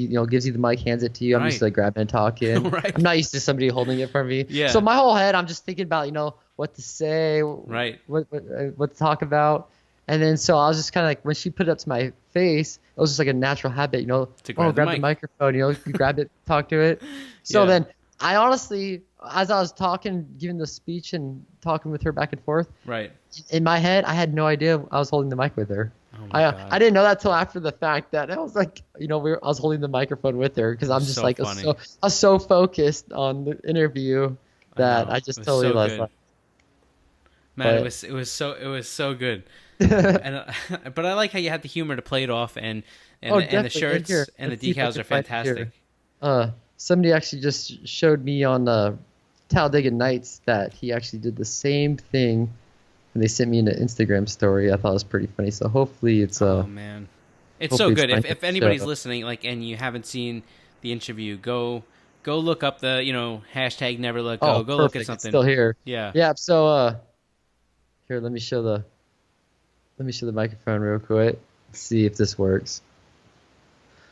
you the mic, hands it to you. I'm used to grabbing and talking. Right. I'm not used to somebody holding it for me. Yeah. So my whole head, I'm just thinking about what to say, Right. what to talk about, and then so I was just kind of like when she put it up to my face, it was just like a natural habit, To grab the grab the mic. microphone, you grab it, talk to it. So Yeah. then I honestly, as I was talking, giving the speech and talking with her back and forth, Right. in my head, I had no idea I was holding the mic with her. Oh my God. I didn't know that till after the fact that I was like, I was holding the microphone with her because I'm just So like, funny. I was so focused on the interview that know. I just It was totally so lost. good. My- Man, But- it was so good. And but I like how you had the humor to play it off, and the definitely. shirts Here, and the let's see if I decals can are find it fantastic. here. Somebody actually just showed me on Talladega Nights that he actually did the same thing, and they sent me an Instagram story. I thought it was pretty funny. So hopefully it's Oh man, it's so hopefully it's good. fun If to anybody's show. listening, and you haven't seen the interview, go look up the hashtag never let go. Go look at perfect. It's something. still here. Yeah. Yeah. So here, let me show the microphone real quick. Let's see if this works.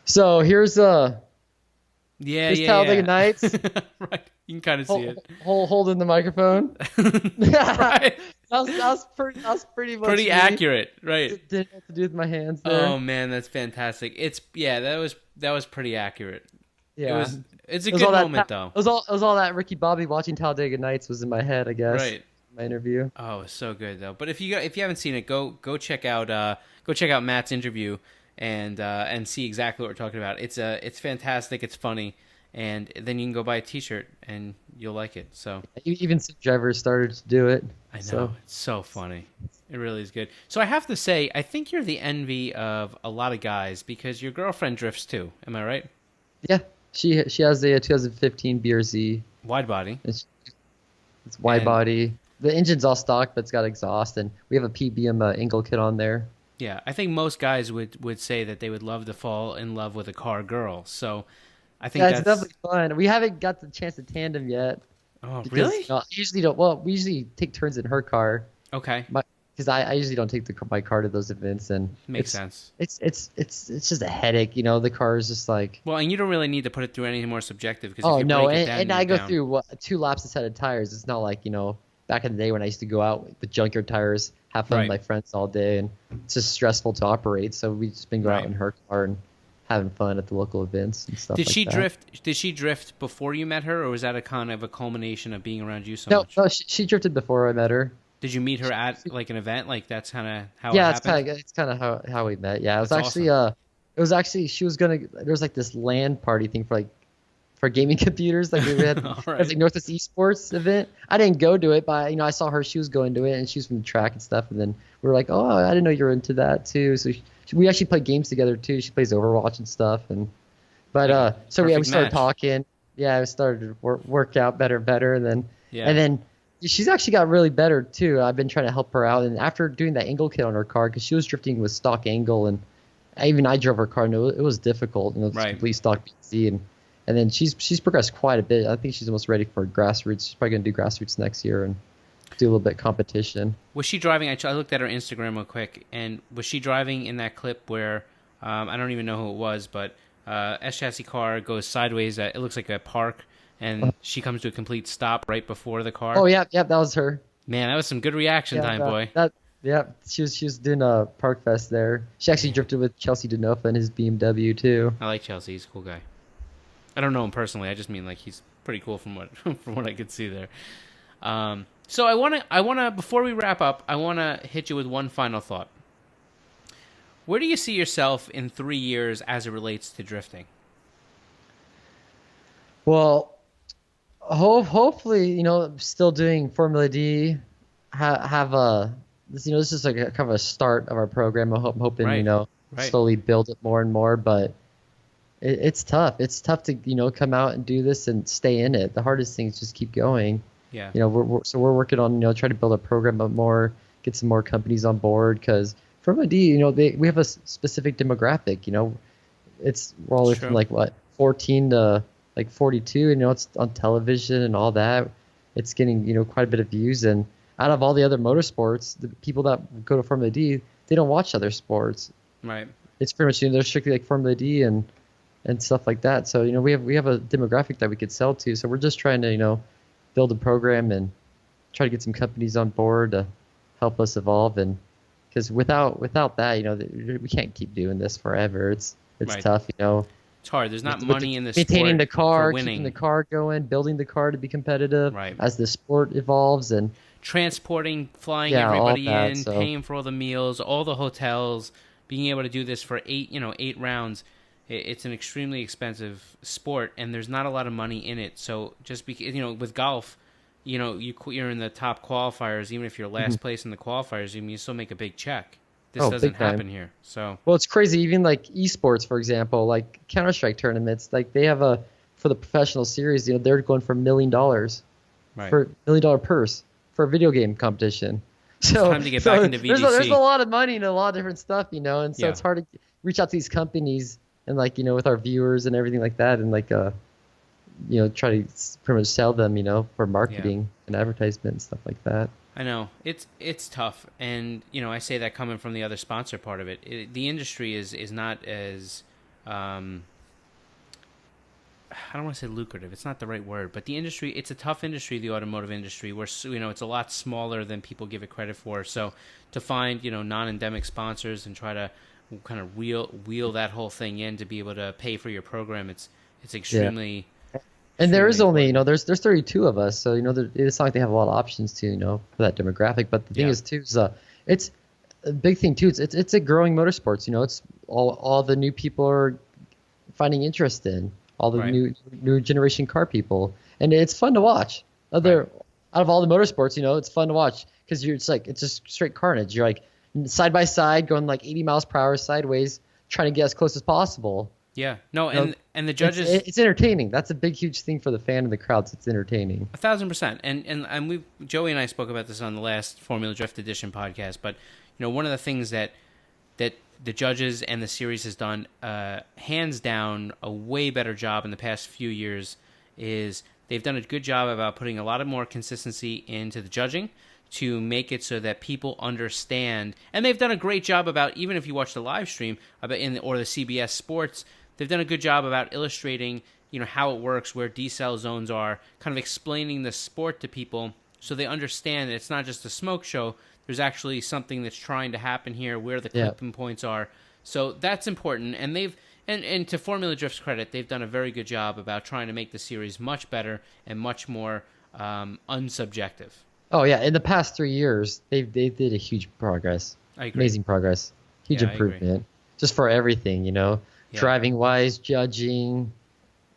So here's Yeah. Talladega Nights. Right. You can kind of see it. Holding the microphone. Right. That was pretty much Pretty me. accurate. Right. Didn't have to do with my hands there. Oh man, that's fantastic. That was pretty accurate. Yeah. It's a It was good all that moment ta- though. It was all that Ricky Bobby watching Talladega Nights was in my head, I guess. Right. My interview. Oh, it's so good though. But if you haven't seen it, go check out Matt's interview and see exactly what we're talking about. It's fantastic. It's funny, and then you can go buy a T-shirt and you'll like it. So Even some drivers started to do it. I know So, it's so funny. It really is good. So I have to say, I think you're the envy of a lot of guys because your girlfriend drifts too. Am I right? yeah, she has a 2015 BRZ. Wide body. It's wide And- body. The engine's all stock, but it's got exhaust, and we have a PBM Engel kit on there. Yeah, I think most guys would say that they would love to fall in love with a car girl. So I think Yeah, that's it's definitely fun. We haven't got the chance to tandem yet. Oh, Because, really? I usually don't. Well, we usually take turns in her car. Okay. Because I usually don't take my car to those events, and Makes sense. It's just a headache, The car is just like, Well, and you don't really need to put it through anything more subjective because oh if you no, break it down, and you're I go down. through 2 laps a set of tires. It's not like back in the day when I used to go out with the junkyard tires, have fun Right. with my friends all day, and it's just stressful to operate. So we just been going out Right. in her car and having fun at the local events and stuff. Did like she that. drift? Did she drift before you met her, or was that a kind of a culmination of being around you so No, much? no, she drifted before I met her. Did you meet her at like an event? Like that's kind of how Yeah, it happened. it's kind of how we met. Yeah, it was That's actually she was gonna. There was like this LAN party thing for for gaming computers. Like we had All it right. was like Northwest Esports event. I didn't go to it, but I saw her. She was going to it, and she was from the track and stuff. And then we were like, oh, I didn't know you were into that too. So we actually played games together too. She plays Overwatch and stuff. But so we Perfect started match. talking. Yeah, we started to work out better and better. And Yeah. then she's actually got really better too. I've been trying to help her out. And after doing that angle kit on her car, because she was drifting with stock angle, and I drove her car, and it was difficult. It's Right. complete stock BC, and then she's progressed quite a bit. I think she's almost ready for grassroots. She's probably gonna do grassroots next year and do a little bit of competition. Was she driving? I looked at her Instagram real quick, and was she driving in that clip where I don't even know who it was, but S chassis car goes sideways. It looks like a park, and she comes to a complete stop right before the car. Oh yeah, that was her. Man, that was some good reaction time, boy. She was doing a park fest there. She actually drifted with Chelsea Denofa in his BMW too. I like Chelsea. He's a cool guy. I don't know him personally. I just mean like he's pretty cool from what from what I could see there. So I wanna before we wrap up, I wanna hit you with one final thought. Where do you see yourself in 3 years as it relates to drifting? Well, hopefully, still doing Formula D. This is like kind of a start of our program. I'm hoping, Right. slowly build it more and more. But it's tough. It's tough to, come out and do this and stay in it. The hardest thing is just keep going. Yeah. We're working on, trying to build a program up more, get some more companies on board, because Formula D, we have a specific demographic. We're all Sure. from like 14 to like 42, and it's on television and all that. It's getting quite a bit of views, and out of all the other motorsports, the people that go to Formula D, they don't watch other sports. Right. It's pretty much they're strictly like Formula D and stuff like that. So we have a demographic that we could sell to. So we're just trying to build a program and try to get some companies on board to help us evolve. And because without that, we can't keep doing this forever. It's Right. tough. It's hard. There's not money in the maintaining sport the car, for winning. keeping the car going, building the car to be competitive Right. as the sport evolves, and Transporting, flying Yeah, all everybody that, in, so- paying for all the meals, all the hotels, being able to do this for 8 rounds. It's an extremely expensive sport, and there's not a lot of money in it. So just because with golf, you're in the top qualifiers, even if you're last place in the qualifiers, you still make a big check. This Oh, doesn't big time. happen here. So Well, it's crazy. Even like esports, for example, like Counter-Strike tournaments, like they have for the professional series, they're going for $1 million right. for $1 million purse for a video game competition. So time to get back into there's VGC. a lot of money and a lot of different stuff, and so Yeah. it's hard to reach out to these companies and with our viewers and everything like that, and try to pretty much sell them, for marketing and advertisement and stuff like that. I know it's tough, and I say that coming from the other sponsor part of it. The industry is not as I don't want to say lucrative. It's not the right word, but the industry, it's a tough industry, the automotive industry, where it's a lot smaller than people give it credit for. So to find non-endemic sponsors and try to kind of wheel that whole thing in to be able to pay for your program, it's extremely. And there is extremely only, important. there's 32 of us, so it's not like they have a lot of options to, for that demographic. But the thing Yeah. is too, it's a big thing too. It's a growing motorsports. It's all the new people are finding interest in, all the Right. new generation car people, and it's fun to watch. Out of all the motorsports, it's fun to watch because it's just straight carnage. You're like side by side going like 80 miles per hour sideways, trying to get as close as possible. Yeah, no, You know, and the judges. It's entertaining. That's a big, huge thing for the fan and the crowds. It's entertaining. 1,000%. And Joey and I spoke about this on the last Formula Drift Edition podcast. But one of the things that the judges and the series has done, hands down, a way better job in the past few years is they've done a good job about putting a lot of more consistency into the judging to make it so that people understand. And they've done a great job about, even if you watch the live stream or the CBS Sports, they've done a good job about illustrating, how it works, where decel zones are, kind of explaining the sport to people so they understand that it's not just a smoke show. There's actually something that's trying to happen here, where the clipping points are. So that's important. And and to Formula Drift's credit, they've done a very good job about trying to make the series much better and much more unsubjective. Oh yeah, in the past 3 years, they did a huge progress. I agree. Amazing progress. Huge Yeah, I agree. improvement. Just for everything, Yeah. driving wise, judging,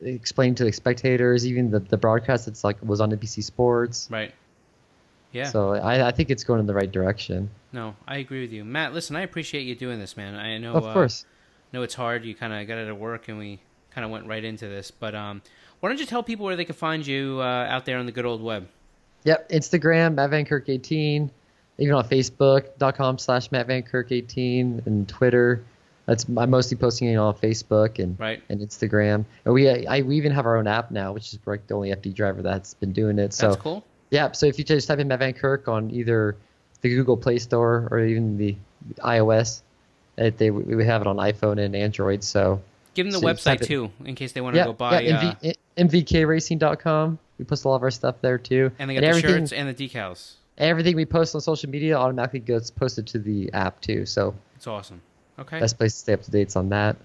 explain to the spectators, even the broadcast that's like was on NBC Sports. Right. Yeah. So I think it's going in the right direction. No, I agree with you, Matt. Listen, I appreciate you doing this, man. I know. Of course. Know it's hard. You kind of got out of work, and we kind of went right into this. But why don't you tell people where they can find you out there on the good old web? Yep, Instagram, Matt Vankirk 18, even on Facebook.com/Matt Vankirk 18, and Twitter. I'm mostly posting it on Facebook and Instagram. And we even have our own app now, which is like the only FD driver that's been doing it. So that's cool. Yeah, so if you just type in Matt Vankirk on either the Google Play Store or even the iOS, we have it on iPhone and Android. So give them the website too, in case they want to go buy. MVKRacing.com. We post all of our stuff there too. And they got the shirts and the decals. Everything we post on social media automatically gets posted to the app too. So it's awesome. Okay. Best place to stay up to date on that.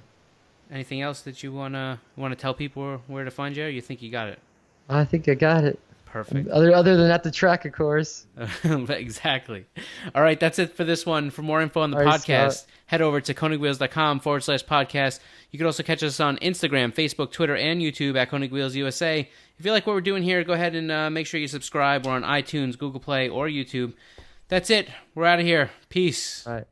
Anything else that you wanna tell people where to find you? Or you think you got it? I think I got it. Perfect. Other than at the track, of course. Exactly. All right, that's it for this one. For more info on the podcast, head over to KonigWheels.com/podcast. You can also catch us on Instagram, Facebook, Twitter, and YouTube at Konig Wheels USA. If you like what we're doing here, go ahead and make sure you subscribe. We're on iTunes, Google Play, or YouTube. That's it. We're out of here. Peace. All right.